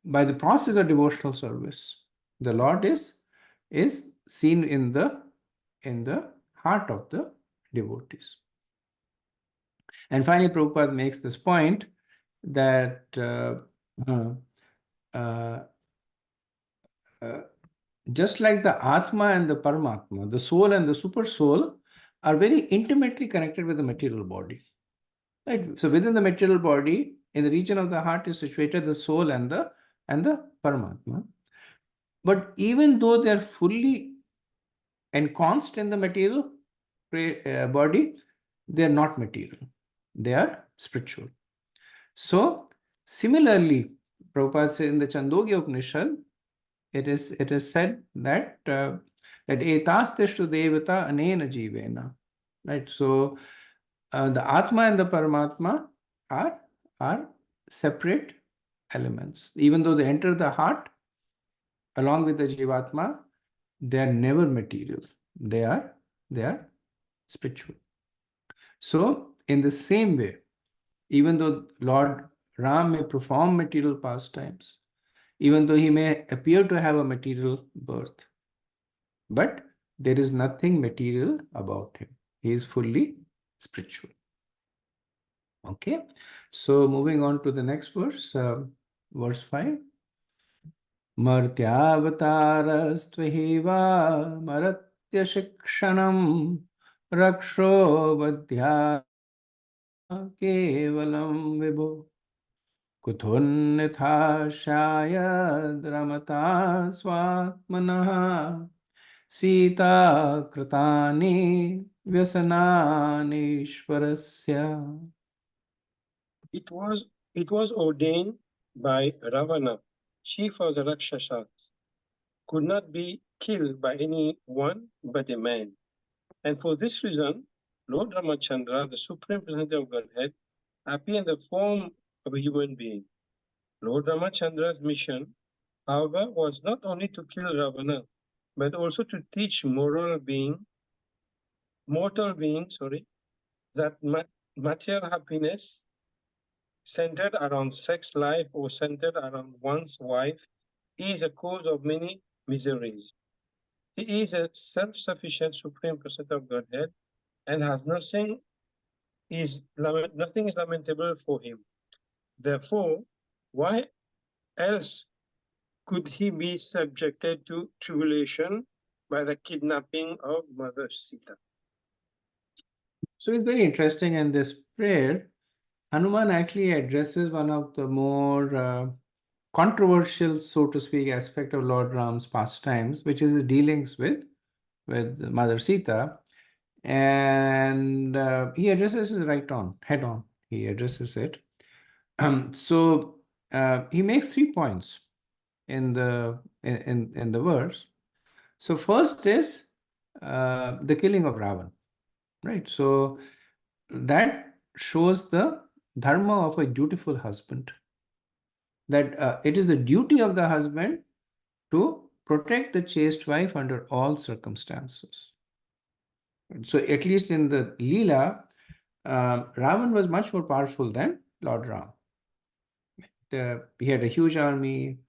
by the process of devotional service, the Lord is seen in the heart of the devotees. And finally, Prabhupada makes this point that just like the Atma and the Paramatma, the soul and the super soul are very intimately connected with the material body. Right? So within the material body, in the region of the heart is situated the soul and the Paramatma. But even though they are fully ensconced in the material body, they are not material. They are spiritual. So similarly, Prabhupada says in the Chandogya Upanishad, it is said that that etasteshtu devata anena jivena. Right? So the Atma and the Paramatma are separate elements. Even though they enter the heart along with the Jivatma, they are never material. They are spiritual. So in the same way, even though Lord Ram may perform material pastimes, even though he may appear to have a material birth, but there is nothing material about him. He is fully spiritual. Okay, so moving on to the next verse, verse 5. Martyavatarastvaiva maratya shikshanam rakshobadhya kevalam vibho kuthunitha shayad ramata swatmanah Sita kritani vyasanani ishwarasya. It was ordained by Ravana, chief of the Rakshasas, could not be killed by anyone but a man. And for this reason, Lord Ramachandra, the Supreme Personality of Godhead, appeared in the form of a human being. Lord Ramachandra's mission, however, was not only to kill Ravana, but also to teach mortal beings, that material happiness centered around sex life or centered around one's wife is a cause of many miseries. He is a self-sufficient Supreme Personality of Godhead and has nothing is lamentable for him. Therefore, why else could he be subjected to tribulation by the kidnapping of Mother Sita? So it's very interesting in this prayer. Hanuman actually addresses one of the more controversial, so to speak, aspect of Lord Ram's pastimes, which is the dealings with Mother Sita, and he addresses it head on. He addresses it. So he makes 3 points in the verse. So first is the killing of Ravan, right? So that shows the dharma of a dutiful husband, that it is the duty of the husband to protect the chaste wife under all circumstances. So at least in the Leela, Ravan was much more powerful than Lord Ram. He had a huge army.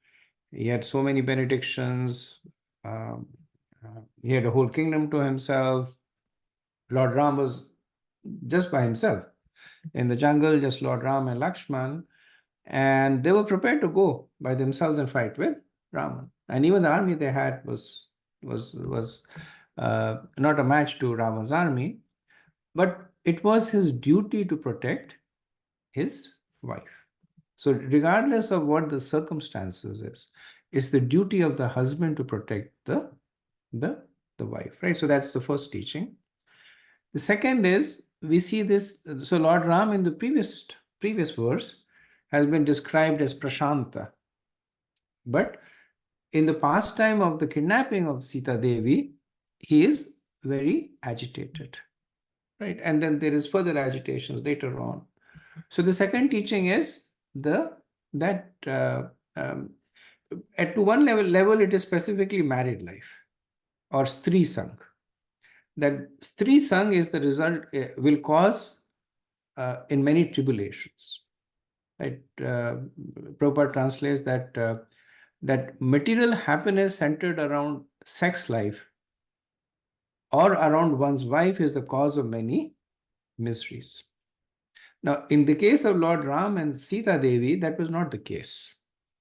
He had so many benedictions. Um, he had a whole kingdom to himself. Lord Ram was just by himself in the jungle, just Lord Ram and Lakshman, and they were prepared to go by themselves and fight with Ravan. And even the army they had was not a match to Ravan's army, but it was his duty to protect his wife. So regardless of what the circumstances is, it's the duty of the husband to protect the wife, right? So that's the first teaching. The second is we see this. So Lord Ram in the previous verse has been described as Prashanta, but in the pastime of the kidnapping of Sita Devi, he is very agitated, right? And then there is further agitations later on. So the second teaching is that at to one level it is specifically married life or stri sang. That stri sang is the result will cause in many tribulations, right? Prabhupada translates that material happiness centered around sex life or around one's wife is the cause of many miseries. Now, in the case of Lord Ram and Sita Devi, that was not the case.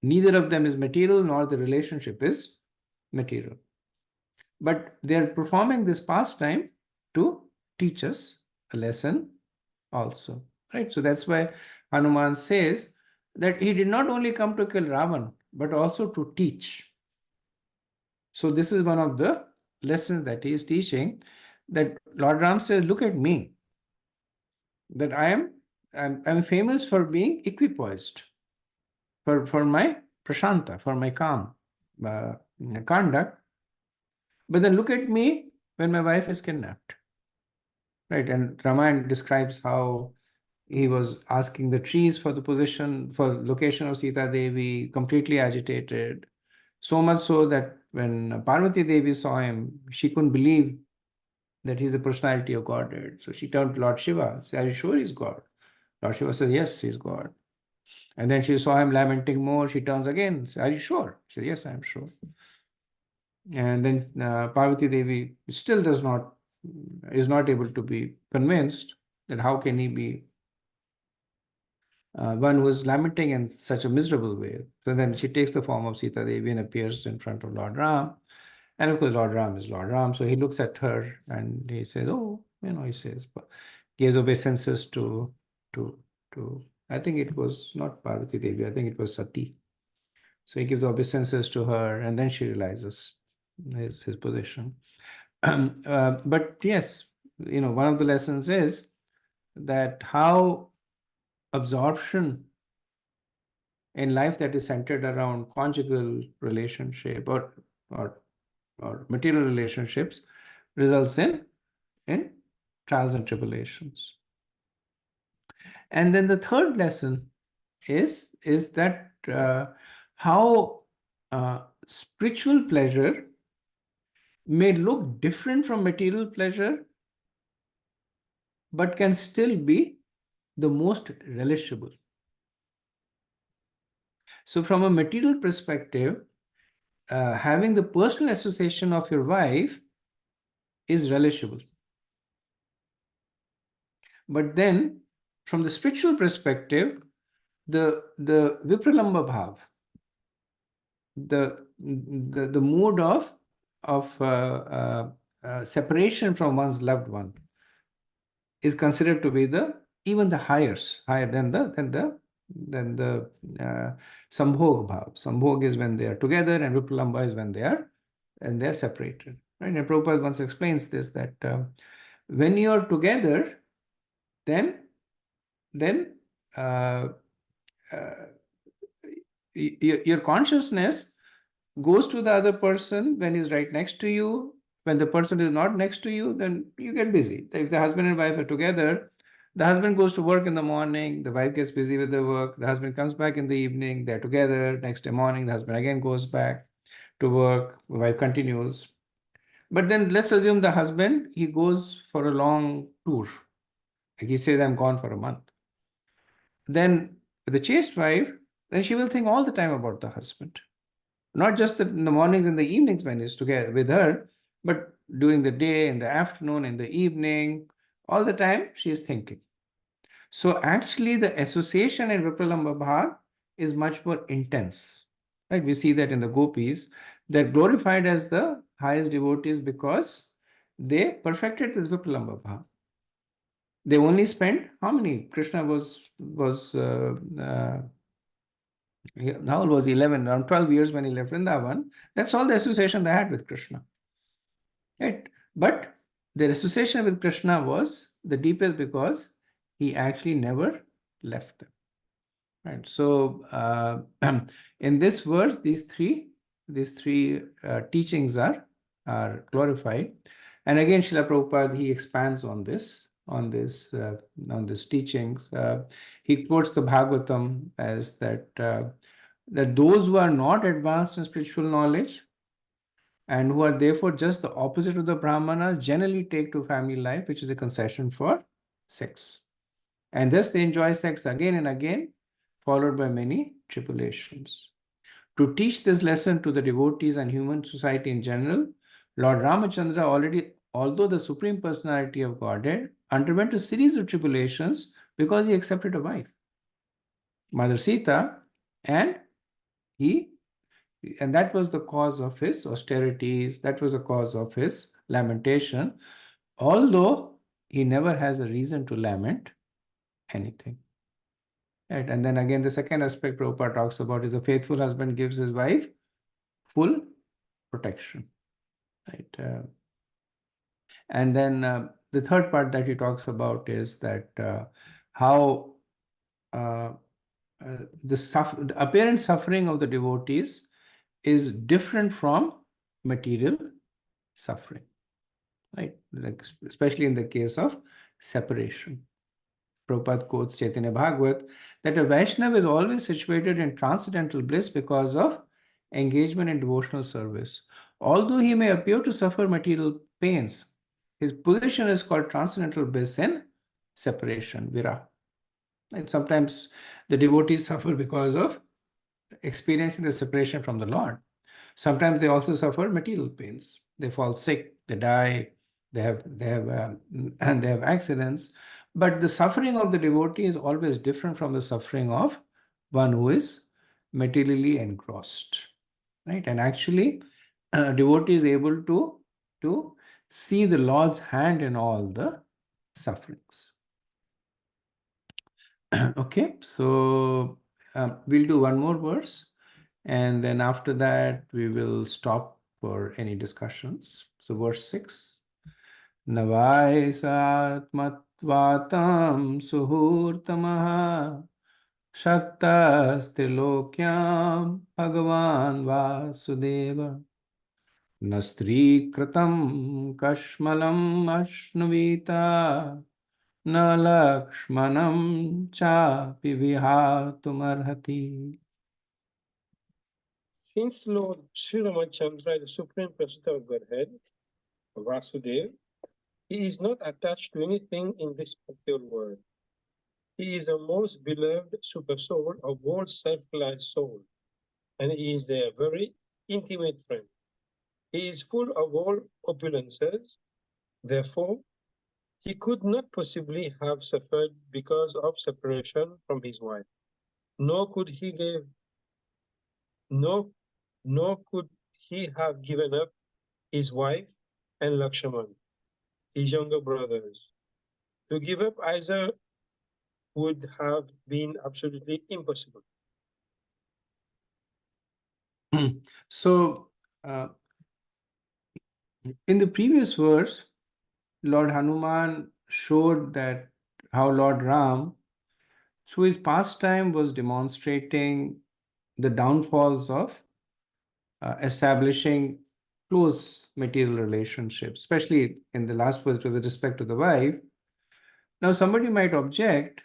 Neither of them is material, nor the relationship is material. But they're performing this pastime to teach us a lesson also, right? So that's why Hanuman says that he did not only come to kill Ravan, but also to teach. So this is one of the lessons that he is teaching, that Lord Ram says, look at me, that I'm famous for being equipoised, for my prashanta, for my calm uh, conduct. But then look at me when my wife is kidnapped, right? And Ramayana describes how he was asking the trees for the position, for location of Sita Devi, completely agitated. So much so that when Parvati Devi saw him, she couldn't believe that he's the personality of Godhead. So she turned to Lord Shiva, said, are you sure he's God? Lord Shiva says, yes, he's God. And then she saw him lamenting more. She turns again, says, are you sure? She said, yes, I'm sure. And then Parvati Devi still is not able to be convinced that how can he be one who is lamenting in such a miserable way. So then she takes the form of Sita Devi and appears in front of Lord Ram. And of course, Lord Ram is Lord Ram. So he looks at her and he says, oh, he says, gives obeisances to, I think it was not Parvati Devi, I think it was Sati. So he gives obeisances to her and then she realizes his position. But yes, one of the lessons is that how absorption in life that is centered around conjugal relationship or material relationships results in trials and tribulations. And then the third lesson is that how spiritual pleasure may look different from material pleasure, but can still be the most relishable. So from a material perspective, having the personal association of your wife is relishable. But then from the spiritual perspective, the vipralamba bhav, the mood of separation from one's loved one is considered to be even the higher than the sambhog bhav. Sambhog is when they are together, and vipralamba is when they are separated. Right? And Prabhupada once explains this, that when you are together, then uh, your consciousness goes to the other person when he's right next to you. When the person is not next to you, then you get busy. If the husband and wife are together, the husband goes to work in the morning, the wife gets busy with the work, the husband comes back in the evening, they're together. Next day morning, the husband again goes back to work, the wife continues. But then let's assume the husband, he goes for a long tour. Like he says, I'm gone for a month. Then the chaste wife, then she will think all the time about the husband. Not just in the mornings and the evenings when he's together with her, but during the day, in the afternoon, in the evening, all the time she is thinking. So actually, the association in Vipralamba Bhav is much more intense. Right? We see that in the gopis, they're glorified as the highest devotees because they perfected this Vipralamba Bhav. They only spent how many? Krishna was how old was he? 11, around 12 years when he left Vrindavan. That's all the association they had with Krishna. Right? But their association with Krishna was the deepest because he actually never left them. Right. So in this verse, these three teachings are glorified, and again, Srila Prabhupada he expands on this teachings. He quotes the Bhagavatam as that those who are not advanced in spiritual knowledge and who are therefore just the opposite of the Brahmanas generally take to family life, which is a concession for sex, and thus they enjoy sex again and again, followed by many tribulations. To teach this lesson to the devotees and human society in general, Lord Ramachandra already, although the Supreme Personality of Godhead, underwent a series of tribulations because he accepted a wife, Mother Sita, and he and that was the cause of his austerities, that was the cause of his lamentation, although he never has a reason to lament anything. Right? And then again, the second aspect Prabhupada talks about is a faithful husband gives his wife full protection. Right? And then the third part that he talks about is that how uh, the apparent suffering of the devotees is different from material suffering. Right? Like, especially in the case of separation. Prabhupada quotes Chaitanya Bhagavat that a Vaishnava is always situated in transcendental bliss because of engagement in devotional service. Although he may appear to suffer material pains, his position is called transcendental bliss in separation, vira. And sometimes the devotees suffer because of experiencing the separation from the Lord. Sometimes they also suffer material pains. They fall sick, they die, and they have accidents. But the suffering of the devotee is always different from the suffering of one who is materially engrossed, right? And actually, devotee is able to see the Lord's hand in all the sufferings. Okay, so we'll do one more verse, and then after that we will stop for any discussions. So verse 6. Navai satmatvatam suhurtamaha shaktastrilokyam bhagavan vasudeva nastrikritam kashmalam ashnuvita na lakshmanam chapi vihatumarhati. Since Lord Sri Ramachandra is the Supreme Personality of Godhead, Vasudeva, he is not attached to anything in this material world. He is the most beloved super soul of all self-realized souls, and he is their very intimate friend. He is full of all opulences, therefore, he could not possibly have suffered because of separation from his wife, nor could he give, nor, nor could he have given up his wife and Lakshman, his younger brothers. To give up either would have been absolutely impossible. So, in the previous verse, Lord Hanuman showed that how Lord Ram, through his pastime, was demonstrating the downfalls of establishing close material relationships, especially in the last verse with respect to the wife. Now, somebody might object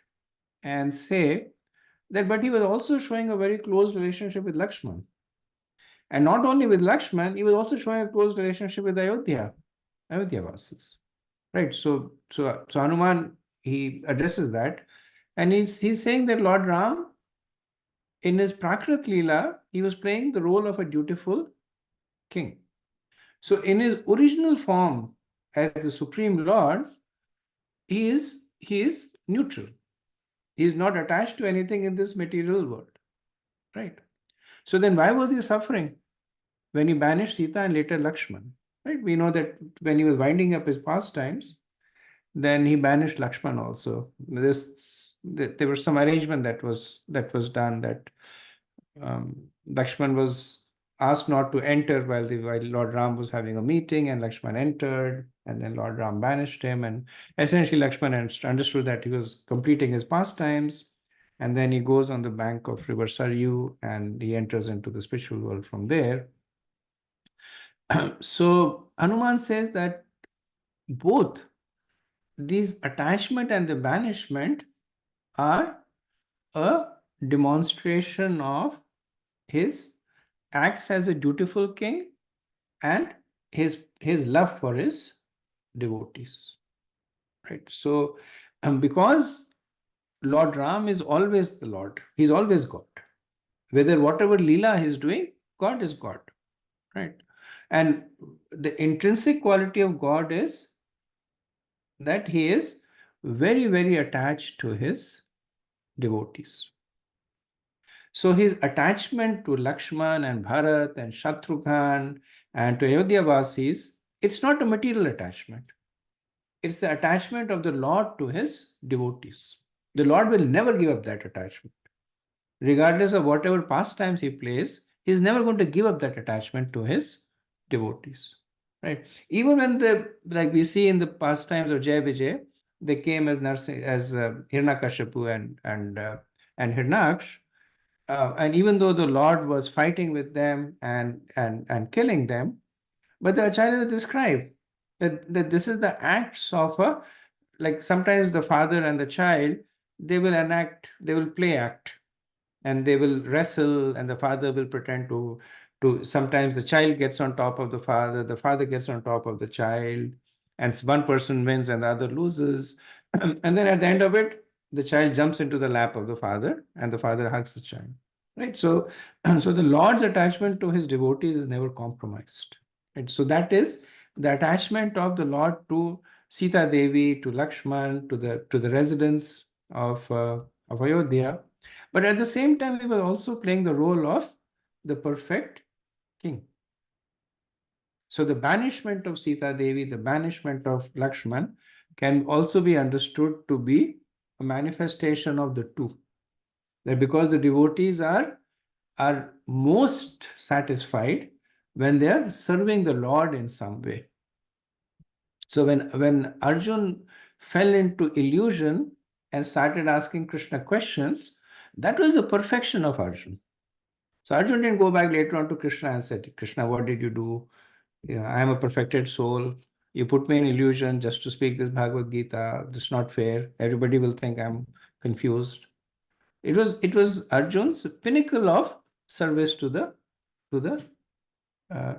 and say that, but he was also showing a very close relationship with Lakshman. And not only with Lakshman, he was also showing a close relationship with Ayodhya Vasis. Right. So Hanuman, he addresses that. And he's saying that Lord Ram, in his Prakrit Leela, he was playing the role of a dutiful king. So in his original form as the Supreme Lord, he is neutral. He is not attached to anything in this material world. Right. So then why was he suffering when he banished Sita and later Lakshman? Right. We know that when he was winding up his pastimes, then he banished Lakshman also. There was some arrangement that was done, that Lakshman was asked not to enter while Lord Ram was having a meeting, and Lakshman entered, and then Lord Ram banished him, and essentially Lakshman understood that he was completing his pastimes, and then he goes on the bank of river Saryu and he enters into the spiritual world from there. So Hanuman says that both these attachment and the banishment are a demonstration of his acts as a dutiful king and his love for his devotees. Right. So because Lord Ram is always the Lord, he's always God. Whether whatever Leela he's doing, God is God. Right. And the intrinsic quality of God is that he is very, very attached to his devotees. So his attachment to Lakshman and Bharat and Shatrughan and to Ayodhya Vasis, it's not a material attachment. It's the attachment of the Lord to his devotees. The Lord will never give up that attachment. Regardless of whatever pastimes he plays, he's never going to give up that attachment to his devotees. Right? Even when like we see in the pastimes of Jai Vijay, they came as Hiranyakashipu and Hiranyaksh, and even though the Lord was fighting with them and killing them, but the Acharyas describe that this is the acts of like sometimes the father and the child, they will play act, and they will wrestle, and the father will pretend to sometimes the child gets on top of the father gets on top of the child, and one person wins and the other loses. And then at the end of it, the child jumps into the lap of the father and the father hugs the child. Right. So so the Lord's attachment to his devotees is never compromised. Right. So that is the attachment of the Lord to Sita Devi, to Lakshman, to the residents of Ayodhya. But at the same time, he was also playing the role of the perfect king. So the banishment of Sita Devi, the banishment of Lakshman can also be understood to be a manifestation of the two. That because the devotees are most satisfied when they are serving the Lord in some way. So when Arjun fell into illusion and started asking Krishna questions, that was the perfection of Arjun. So Arjun didn't go back later on to Krishna and said, Krishna, what did you do? I am a perfected soul. You put me in illusion just to speak this Bhagavad Gita. It's not fair. Everybody will think I'm confused. It was Arjun's pinnacle of service to the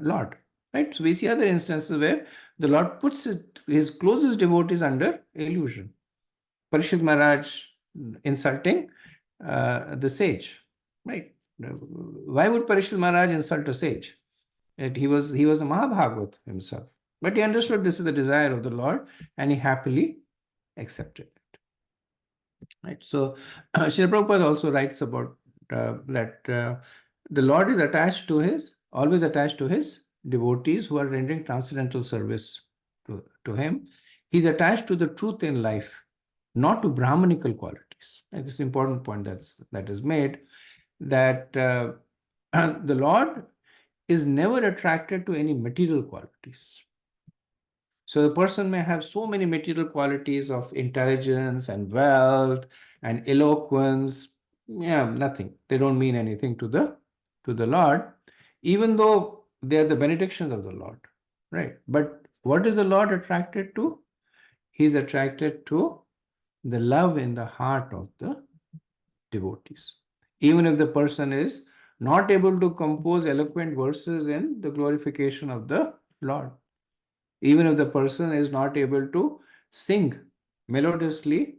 Lord. Right? So we see other instances where the Lord puts his closest devotees under illusion. Parishit Maharaj insulting the sage. Right? Why would Parishit Maharaj insult a sage? He was a Mahabhagavat himself. But he understood this is the desire of the Lord, and he happily accepted it. Right. So Srila Prabhupada also writes about that the Lord is always attached to his devotees who are rendering transcendental service to him. He's attached to the truth in life, not to Brahmanical qualities. And this is an important point that is made, that the Lord is never attracted to any material qualities. So the person may have so many material qualities of intelligence and wealth and eloquence. Yeah, nothing. They don't mean anything to the Lord. even though they are the benedictions of the Lord, right? But what is the Lord attracted to? He is attracted to the love in the heart of the devotees. Even if the person is not able to compose eloquent verses in the glorification of the Lord, even if the person is not able to sing melodiously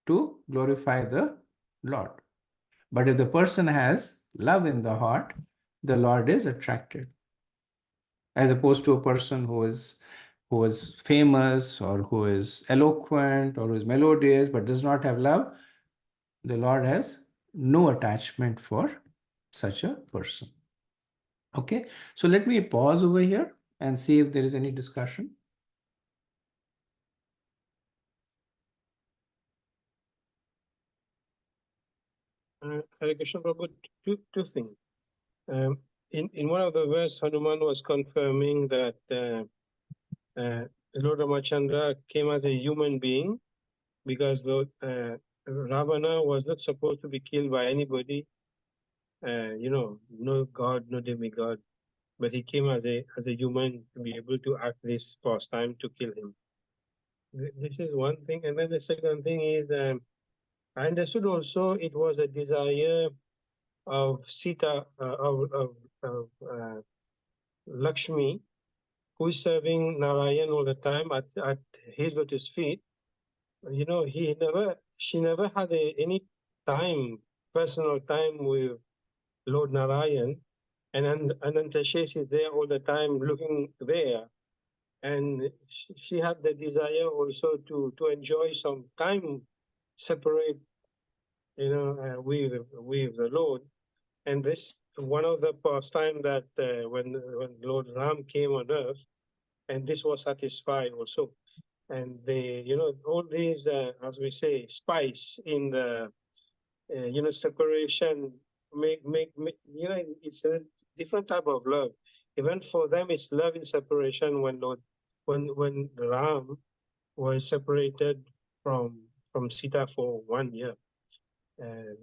to glorify the Lord. But if the person has love in the heart, the Lord is attracted. As opposed to a person who is famous or who is eloquent or who is melodious but does not have love, the Lord has no attachment for such a person. Okay, so let me pause over here and see if there is any discussion. Hare Krishna Prabhu, two things. In one of the verses, Hanuman was confirming that Lord Ramachandra came as a human being because Lord Ravana was not supposed to be killed by anybody, no god, no demigod, but he came as a human to be able to act this pastime to kill him. This is one thing, and then the second thing is I understood also it was a desire of Sita of Lakshmi, who is serving Narayan all the time at his lotus feet. She never had any time, personal time with Lord Narayan, and Anantashesi is there all the time looking there. And she had the desire also to enjoy some time separate, with the Lord. And this one of the pastime that when Lord Ram came on earth, and this was satisfied also. And they, all these, as we say, spice in the, separation make it's a different type of love. Even for them, it's love in separation when Ram was separated from Sita for 1 year.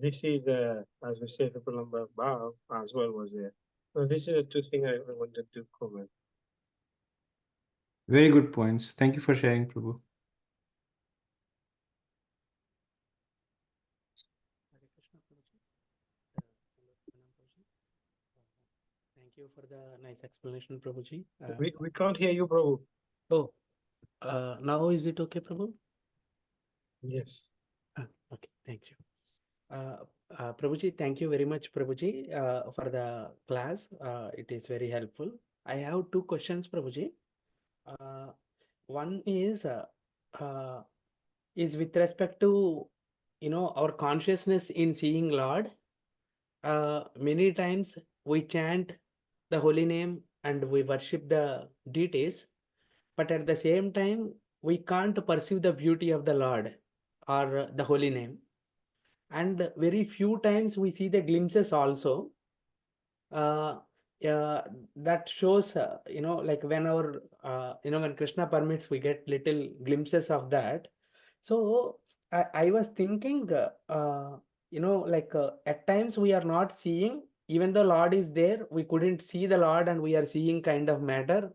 This is, as we say, the Pralamba Bhav as well was there. So this is the two things I wanted to comment. Very good points. Thank you for sharing, Prabhu. Thank you for the nice explanation, Prabhuji. We can't hear you, Prabhu. Oh, now is it okay, Prabhu? Yes. Okay, thank you. Prabhuji, thank you very much, Prabhuji, for the class. It is very helpful. I have two questions, Prabhuji. One is with respect to, our consciousness in seeing Lord. Many times we chant the holy name and we worship the deities, but at the same time, we can't perceive the beauty of the Lord or the holy name. And very few times we see the glimpses also. Uh, that shows, like whenever, when Krishna permits, we get little glimpses of that. So I was thinking, at times we are not seeing, even though Lord is there, we couldn't see the Lord and we are seeing kind of matter,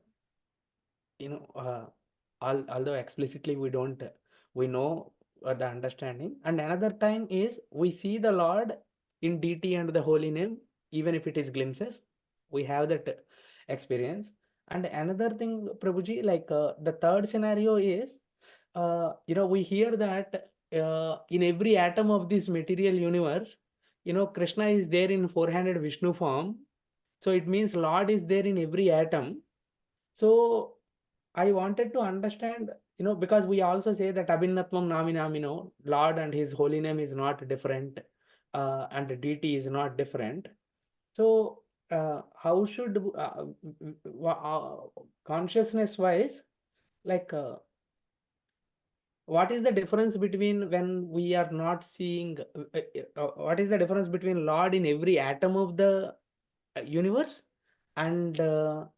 although explicitly we don't, we know the understanding. And another time is we see the Lord in deity and the holy name, even if it is glimpses, we have that experience. And another thing, Prabhuji, like the third scenario is, we hear that in every atom of this material universe, Krishna is there in four-handed Vishnu form. So it means Lord is there in every atom. So I wanted to understand, because we also say that Abhinnatvam Naminamino, Lord and his holy name is not different, and the deity is not different. So, how should, consciousness wise, like, what is the difference between when we are not seeing, what is the difference between Lord in every atom of the universe and the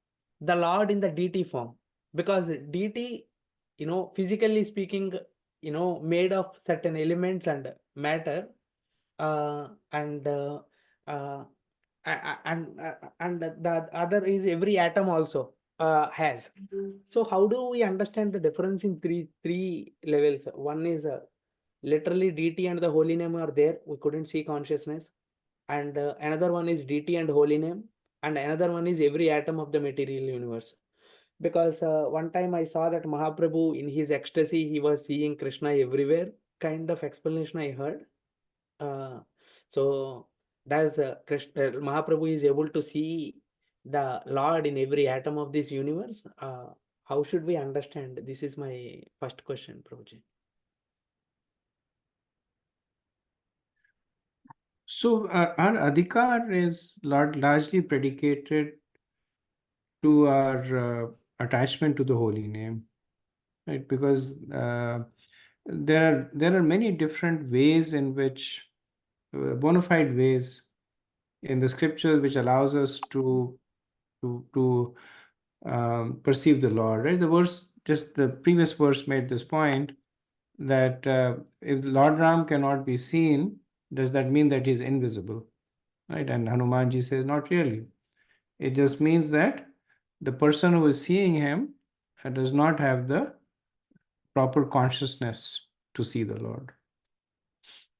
Lord in the deity form? Because deity, physically speaking, made of certain elements and matter, and uh, and the other is every atom also has. So how do we understand the difference in three levels? One is literally DT and the holy name are there, we couldn't see consciousness, and another one is DT and holy name, and another one is every atom of the material universe. Because one time I saw that Mahaprabhu in his ecstasy he was seeing Krishna everywhere, kind of explanation I heard. uh, so does Mahaprabhu is able to see the Lord in every atom of this universe? How should we understand? This is my first question, Prabhuji. So our adhikar is largely predicated to our attachment to the holy name, right? Because there are many different ways in which bona fide ways in the scriptures which allows us to perceive the Lord, right? The previous verse made this point that if Lord Ram cannot be seen, does that mean that he's invisible, right? And Hanumanji says, not really. It just means that the person who is seeing him does not have the proper consciousness to see the Lord.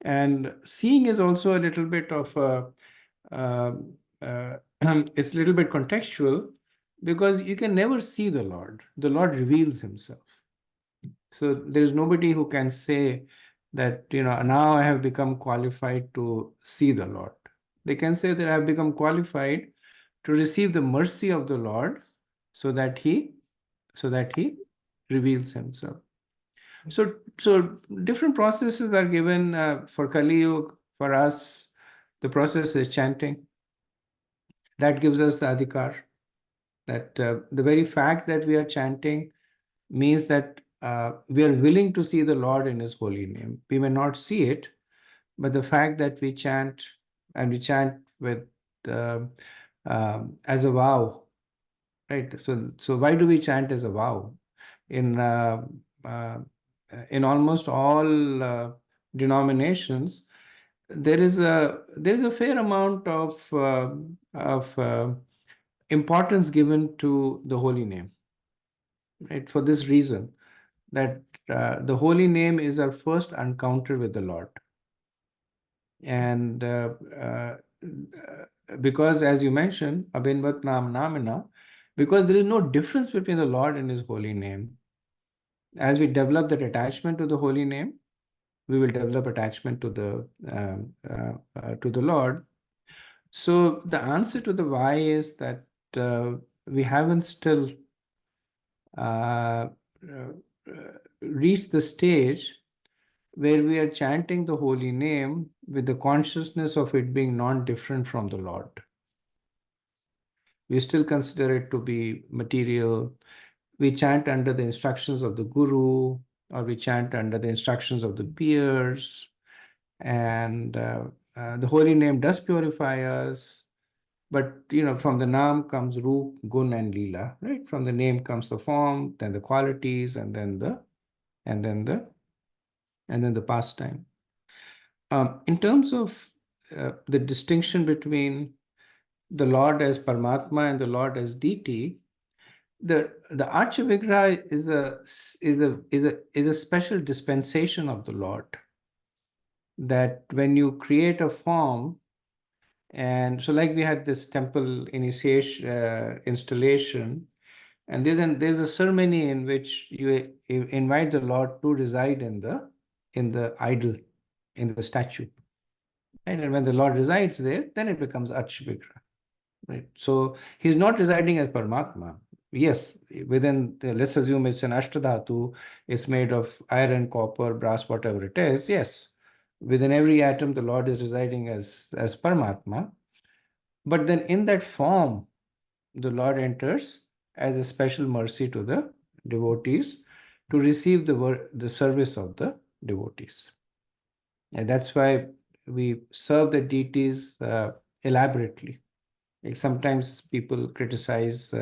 And seeing is also a little bit of it's a little bit contextual, because you can never see the Lord. The Lord reveals himself. So there's nobody who can say that, now I have become qualified to see the Lord. They can say that I have become qualified to receive the mercy of the Lord so that he reveals himself. So different processes are given for Kali Yuga. For us, the process is chanting. That gives us the adhikar. That the very fact that we are chanting means that we are willing to see the Lord in His holy name. We may not see it, but the fact that we chant, and we chant with as a vow, right? So why do we chant as a vow? In almost all denominations, there is a fair amount of importance given to the holy name, right? For this reason, that the holy name is our first encounter with the Lord. And because, as you mentioned, Abhinvat Nam Namina, because there is no difference between the Lord and His holy name. As we develop that attachment to the holy name, we will develop attachment to the Lord. So the answer to the why is that we haven't still reached the stage where we are chanting the holy name with the consciousness of it being non-different from the Lord. We still consider it to be material. We chant under the instructions of the Guru, or we chant under the instructions of the peers, and the holy name does purify us. But from the Nam comes Roop, Gun, and Leela, right? From the name comes the form, then the qualities, and then the pastime. In terms of the distinction between the Lord as Paramatma and the Lord as deity, the Archavigraha is a special dispensation of the Lord. That when you create a form, and so like we had this temple initiation installation, and there's a ceremony in which you invite the Lord to reside in the idol, in the statue, right? And when the Lord resides there, then it becomes Archavigraha, right? So he's not residing as Paramatma. Yes, let's assume it's an Ashtadhatu, it's made of iron, copper, brass, whatever it is. Yes, within every atom, the Lord is residing as Paramatma. But then in that form, the Lord enters as a special mercy to the devotees to receive the service of the devotees. And that's why we serve the deities elaborately. Like sometimes people criticize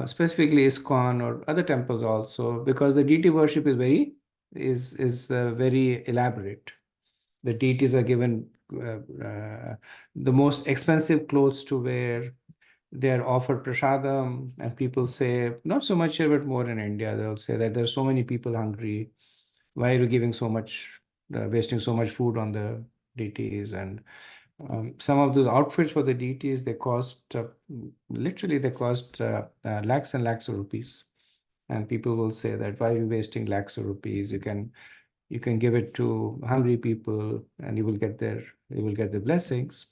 specifically ISKCON or other temples also, because the deity worship is very elaborate. The deities are given the most expensive clothes to wear. They're offered prasadam, and people say, not so much here, but more in India, they'll say that there's so many people hungry. Why are you giving so much, wasting so much food on the deities? And some of those outfits for the deities, they cost, literally, they cost lakhs and lakhs of rupees. And people will say that, why are you wasting lakhs of rupees? You can give it to hungry people, and you will get their blessings.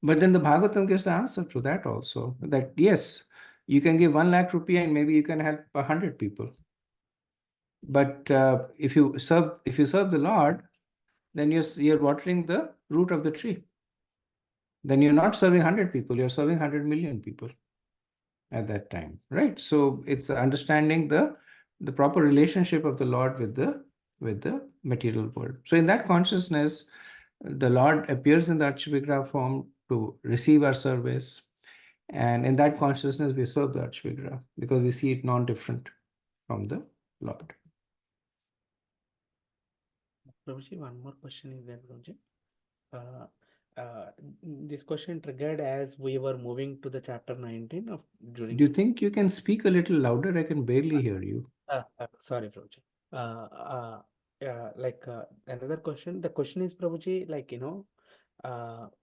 But then the Bhagavatam gives the answer to that also, that yes, you can give 1 lakh rupee and maybe you can help 100 people. But if you serve the Lord, then you're watering the root of the tree. Then you're not serving 100 people, you're serving 100 million people at that time, right? So it's understanding the proper relationship of the Lord with the material world. So in that consciousness, the Lord appears in the Archavigraha form to receive our service. And in that consciousness, we serve the Archavigraha because we see it non-different from the Lord. Prabhuji, one more question is there, Prabhuji. This question triggered as we were moving to the chapter 19 of during. Do you think you can speak a little louder? I can barely hear you. Sorry, Prabhuji. Another question. The question is, Prabhuji,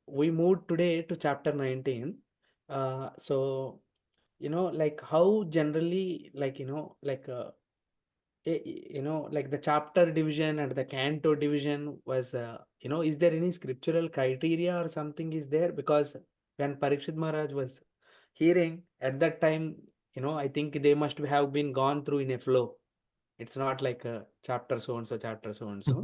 we moved today to chapter 19. So, like how generally, the chapter division and the canto division was, is there any scriptural criteria or something is there? Because when Parikshit Maharaj was hearing at that time, I think they must have been gone through in a flow. It's not like a chapter so and so, chapter so and so.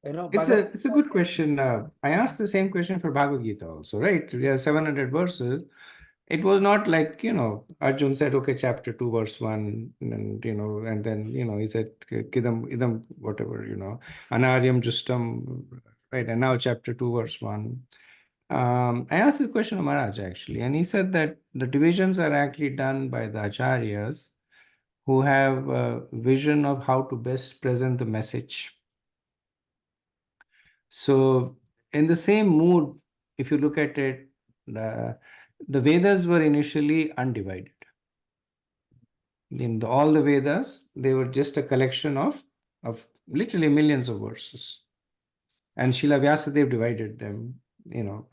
It's a good question. I asked the same question for Bhagavad Gita also, right? We have 700 verses. It was not like, Arjun said, okay, chapter 2, verse 1, and, and then, he said, Kidam, idam, whatever, Anaryam Justam, right? And now chapter 2, verse 1. I asked this question of Maharaj actually, and he said that the divisions are actually done by the acharyas who have a vision of how to best present the message. So, in the same mood, if you look at it, the Vedas were initially undivided. In all the Vedas, they were just a collection of literally millions of verses. And Srila Vyasadeva divided them.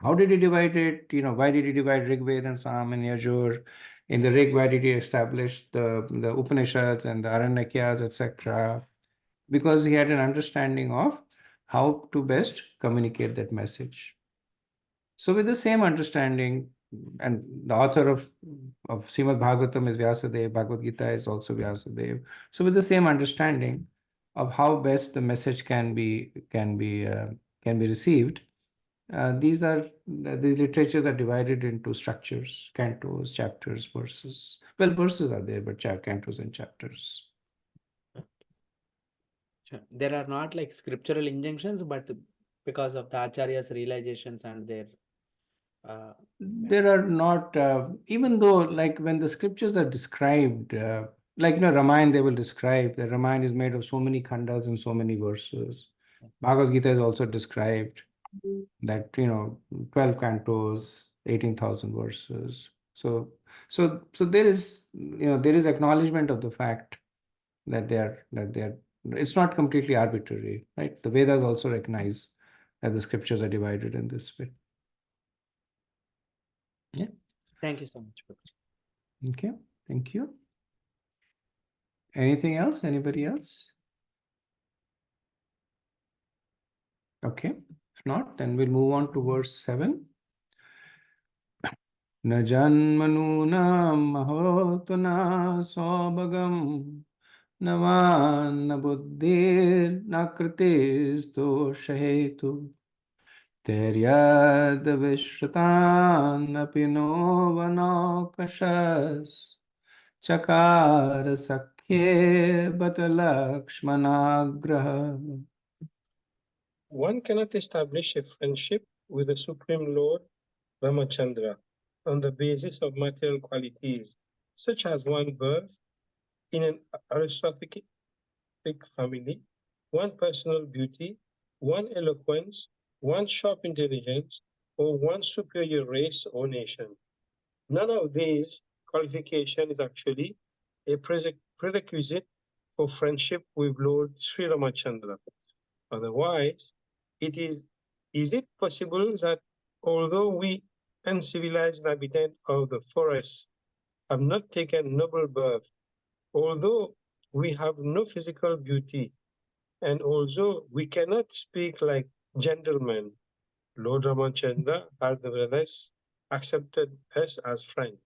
How did he divide it? Why did he divide Rig Veda and Sam and Yajur? In the Rig, why did he establish the Upanishads and the Aranyakyas, etc.? Because he had an understanding of how to best communicate that message. So with the same understanding, and the author of Srimad Bhagavatam is Vyasadeva, Bhagavad Gita is also Vyasadeva. So with the same understanding of how best the message can be received, these literatures are divided into structures, cantos, chapters, verses. Well, verses are there, but cantos and chapters. There are not like scriptural injunctions, but because of the acharyas' realizations and their there are not, even though like when the scriptures are described, like Ramayana, they will describe that Ramayana is made of so many khandas and so many verses. Bhagavad Gita is also described that 12 cantos, 18,000 verses. So there is there is acknowledgement of the fact that they are it's not completely arbitrary, right? The Vedas also recognize that the scriptures are divided in this way. Yeah. Thank you so much. Okay, thank you. Anything else? Anybody else? Okay, if not, then we'll move on to verse 7. Na janmanunam mahotana sobhagam navan buddhir nakritis doshahetu teryad vishratan apino vanokashas Chakara Sakhe Batalakshmanagraha. One cannot establish a friendship with the Supreme Lord Ramachandra on the basis of material qualities, such as one birth in an aristocratic family, one personal beauty, one eloquence, one sharp intelligence, or one superior race or nation. None of these qualifications is actually a prerequisite for friendship with Lord Sri Ramachandra. Otherwise, is it possible that although we uncivilized inhabitants of the forest have not taken noble birth, although we have no physical beauty, and although we cannot speak like gentlemen, Lord Ramachandra has nevertheless accepted us as friends.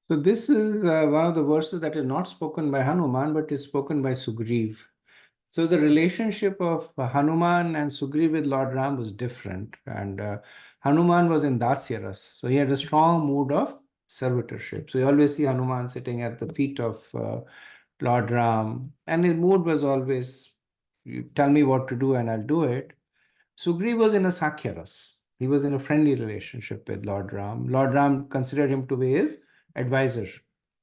So this is one of the verses that is not spoken by Hanuman, but is spoken by Sugriv. So the relationship of Hanuman and Sugriv with Lord Ram was different. And Hanuman was in Dasyaras. So he had a strong mood of servitorship. So you always see Hanuman sitting at the feet of Lord Ram. And his mood was always, you tell me what to do and I'll do it. Sugriv was in a Sakyaras. He was in a friendly relationship with Lord Ram. Lord Ram considered him to be his advisor.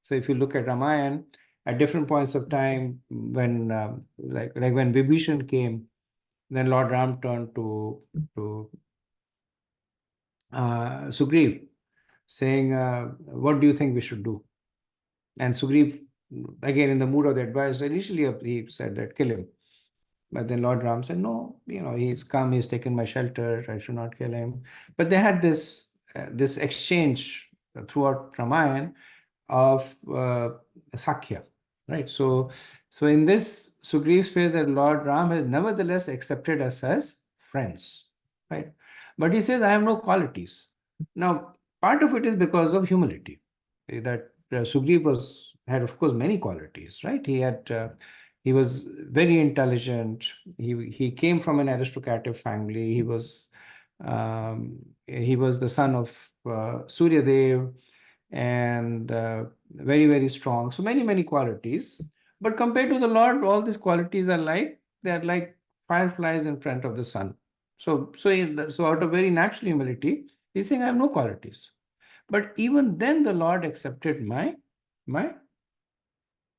So if you look at Ramayana, at different points of time, when like when Vibhishan came, then Lord Ram turned to Sugriv, saying, "What do you think we should do?" And Sugriv, again in the mood of the advisor, initially he said that kill him. But then Lord Ram said, no, he's come, he's taken my shelter, I should not kill him. But they had this exchange throughout Ramayana of Sakya, right? So in this, Sugriv says that Lord Ram has nevertheless accepted us as friends, right? But he says, I have no qualities. Now, part of it is because of humility, that Sugriv had, of course, many qualities, right? He was very intelligent. He came from an aristocratic family. He was the son of Surya Dev, and very, very strong. So many qualities. But compared to the Lord, all these qualities they're like fireflies in front of the sun. So out of very natural humility, he's saying, I have no qualities. But even then, the Lord accepted my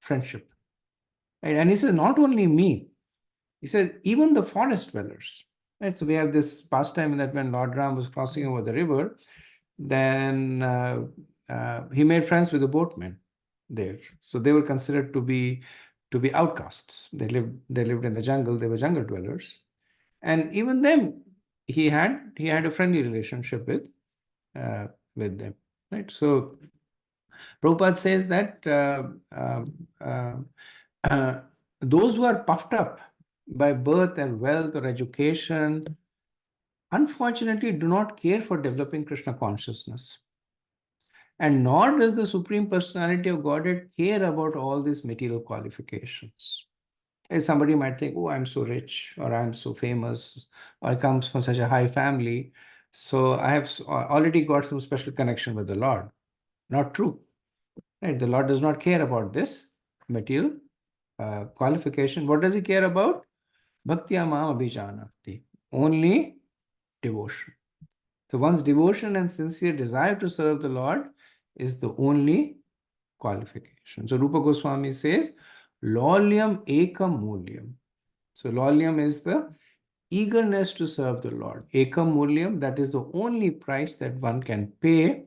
friendship. Right? And he says, not only me, he said, even the forest dwellers. Right? So we have this pastime that when Lord Ram was crossing over the river, then he made friends with the boatmen there. So they were considered to be outcasts. They lived in the jungle. They were jungle dwellers, and even them, he had a friendly relationship with them. Right. So Prabhupada says that those who are puffed up by birth and wealth or education, unfortunately, do not care for developing Krishna consciousness. And nor does the Supreme Personality of Godhead care about all these material qualifications. As somebody might think, oh, I'm so rich, or I'm so famous, or I come from such a high family, so I have already got some special connection with the Lord. Not true. Right? The Lord does not care about this material qualification. What does he care about? Bhakti amam abhijanati. Only devotion. So one's devotion and sincere desire to serve the Lord is the only qualification. So Rupa Goswami says, Lolyam ekam mulyam. So lolyam is the eagerness to serve the Lord. Ekam mulyam, that is the only price that one can pay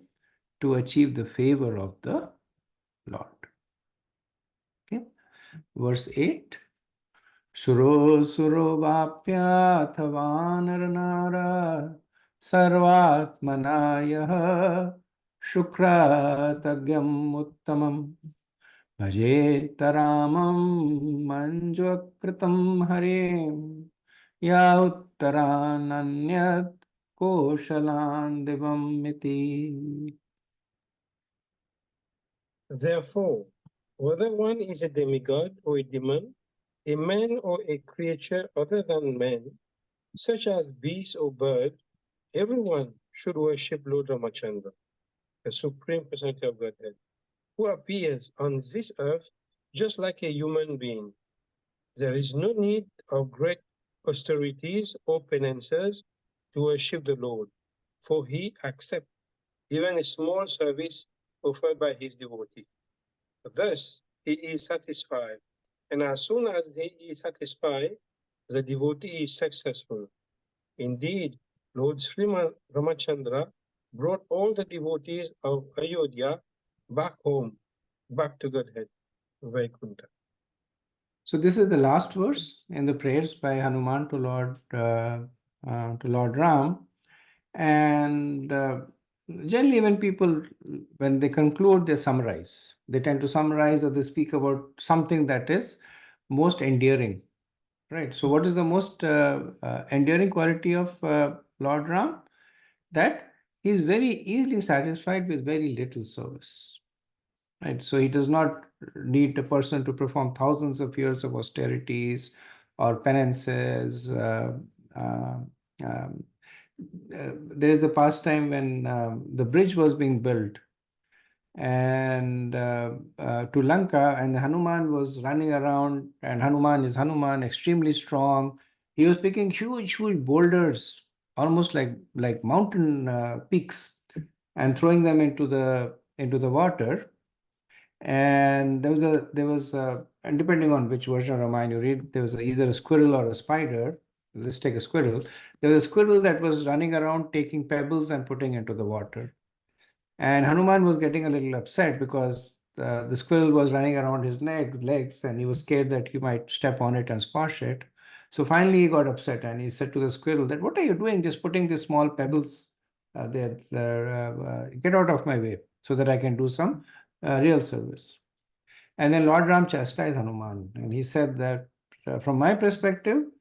to achieve the favor of the Lord. Okay. Verse 8. Suro suro vapya thavanara nara sarvatmanaya शुक्रातज्ञम् उत्तमम् भजेत रामं मञ्जुकृतं हरें या उत्तरानन्यत् कोशलान् दिवम् इति. Therefore, whether one is a demigod or a demon, a man or a creature other than man, such as beast or bird, everyone should worship Lord Ramachandra, the Supreme Personality of Godhead, who appears on this earth just like a human being. There is no need of great austerities or penances to worship the Lord, for he accepts even a small service offered by his devotee. Thus, he is satisfied And as soon as he is satisfied, the devotee is successful. Indeed, Lord Sri Ramachandra brought all the devotees of Ayodhya back home, back to Godhead, Vaikuntha. So this is the last verse in the prayers by Hanuman to Lord Ram. And generally, when they conclude, they summarize. They tend to summarize, or they speak about something that is most endearing, right? So what is the most endearing quality of Lord Ram? That he is very easily satisfied with very little service, right? So he does not need a person to perform thousands of years of austerities or penances. Um, there is the past time when the bridge was being built and to Lanka, and Hanuman was running around, and Hanuman is Hanuman, extremely strong. He was picking huge boulders, almost like mountain peaks, and throwing them into the water. And and depending on which version of Ramayana you read, there was either a squirrel or a spider. Let's take a squirrel. There was a squirrel that was running around taking pebbles and putting into the water. And Hanuman was getting a little upset because the squirrel was running around his legs, and he was scared that he might step on it and squash it. So finally, he got upset and he said to the squirrel that, "What are you doing? Just putting these small pebbles there. Get out of my way so that I can do some real service." And then Lord Ram chastised Hanuman, and he said that from my perspective,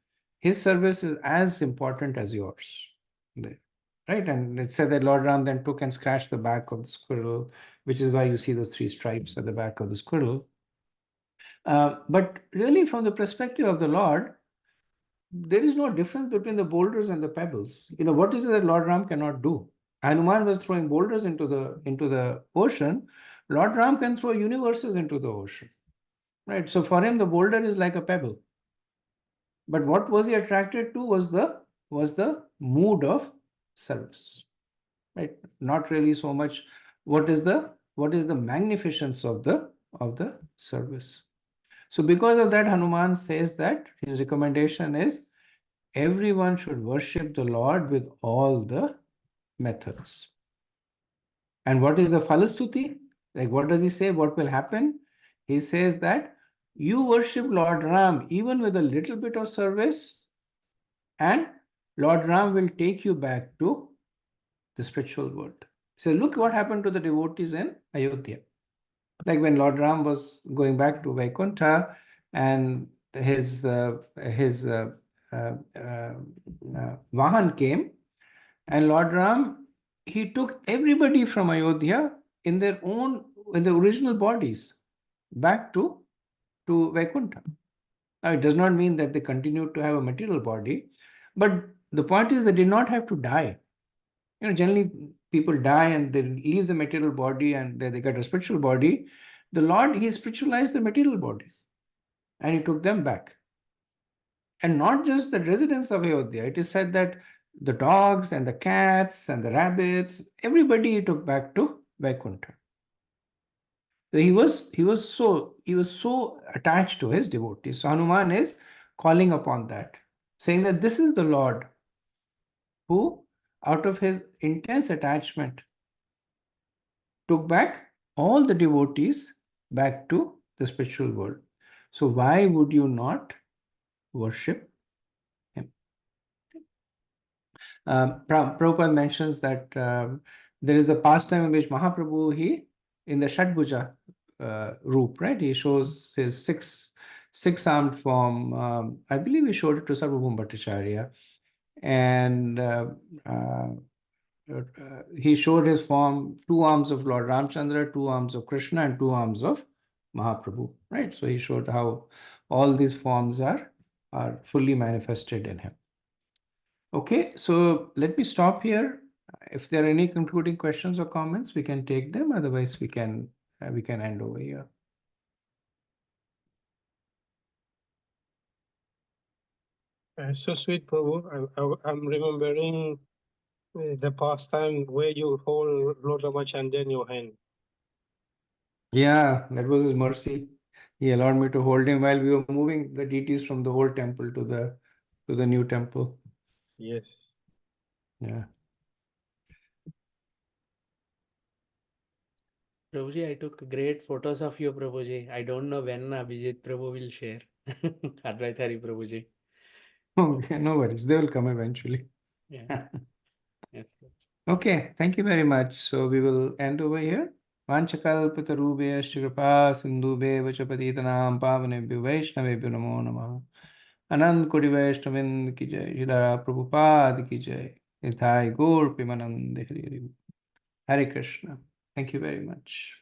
his service is as important as yours. Right? And it said that Lord Ram then took and scratched the back of the squirrel, which is why you see those 3 stripes at the back of the squirrel. But really, from the perspective of the Lord, there is no difference between the boulders and the pebbles. What is it that Lord Ram cannot do? Hanuman was throwing boulders into the ocean. Lord Ram can throw universes into the ocean. Right. So for him, the boulder is like a pebble. But what was he attracted to was the mood of service. Right. Not really so much what is the magnificence of the service. So because of that, Hanuman says that his recommendation is everyone should worship the Lord with all the methods. And what is the Falastuti? Like, what does he say? What will happen? He says that you worship Lord Ram even with a little bit of service, and Lord Ram will take you back to the spiritual world. So look what happened to the devotees in Ayodhya. Like when Lord Ram was going back to Vaikuntha, and his Vahan came, and Lord Ram, he took everybody from Ayodhya in the original bodies back to Vaikuntha. Now, it does not mean that they continued to have a material body, but the point is they did not have to die. Generally people die and they leave the material body and they get a spiritual body. The Lord, he spiritualized the material body and he took them back. And not just the residents of Ayodhya. It is said that the dogs and the cats and the rabbits, everybody he took back to Vaikuntha. So he was so attached to his devotees. So Hanuman is calling upon that, saying that this is the Lord who, out of his intense attachment, took back all the devotees back to the spiritual world. So why would you not worship him? Prabhupada mentions that there is the pastime in which Mahaprabhu, in the Shadbhuja roop, right? He shows his six-armed form. I believe he showed it to Sarvabhauma Bhattacharya. And he showed his form, 2 arms of Lord Ramchandra, 2 arms of Krishna, and 2 arms of Mahaprabhu, right? So he showed how all these forms are fully manifested in him. Okay, so let me stop here. If there are any concluding questions or comments, we can take them. Otherwise, we can end over here. So sweet, Prabhu. I'm remembering the past time where you hold Lord Ramachandra in your hand. Yeah, that was his mercy. He allowed me to hold him while we were moving the deities from the old temple to the new temple. Yes. Yeah. Prabhuji, I took great photos of you, Prabhuji. I don't know when Abhijit Prabhu will share. Advaitari Prabhuji. Okay, no worries. They will come eventually. Yeah. Yes. Okay, thank you very much. So we will end over here. Vanchakalpatarubhyascha kripa sindhubheva cha patitanam pavanebhyo vaishnavebhyo namo namah. Anand Kodi Vaishnavind ki jai, Srila Prabhupada ki jai. Nithai Gaur Premanande Hari Hari. Hare Krishna. Thank you very much.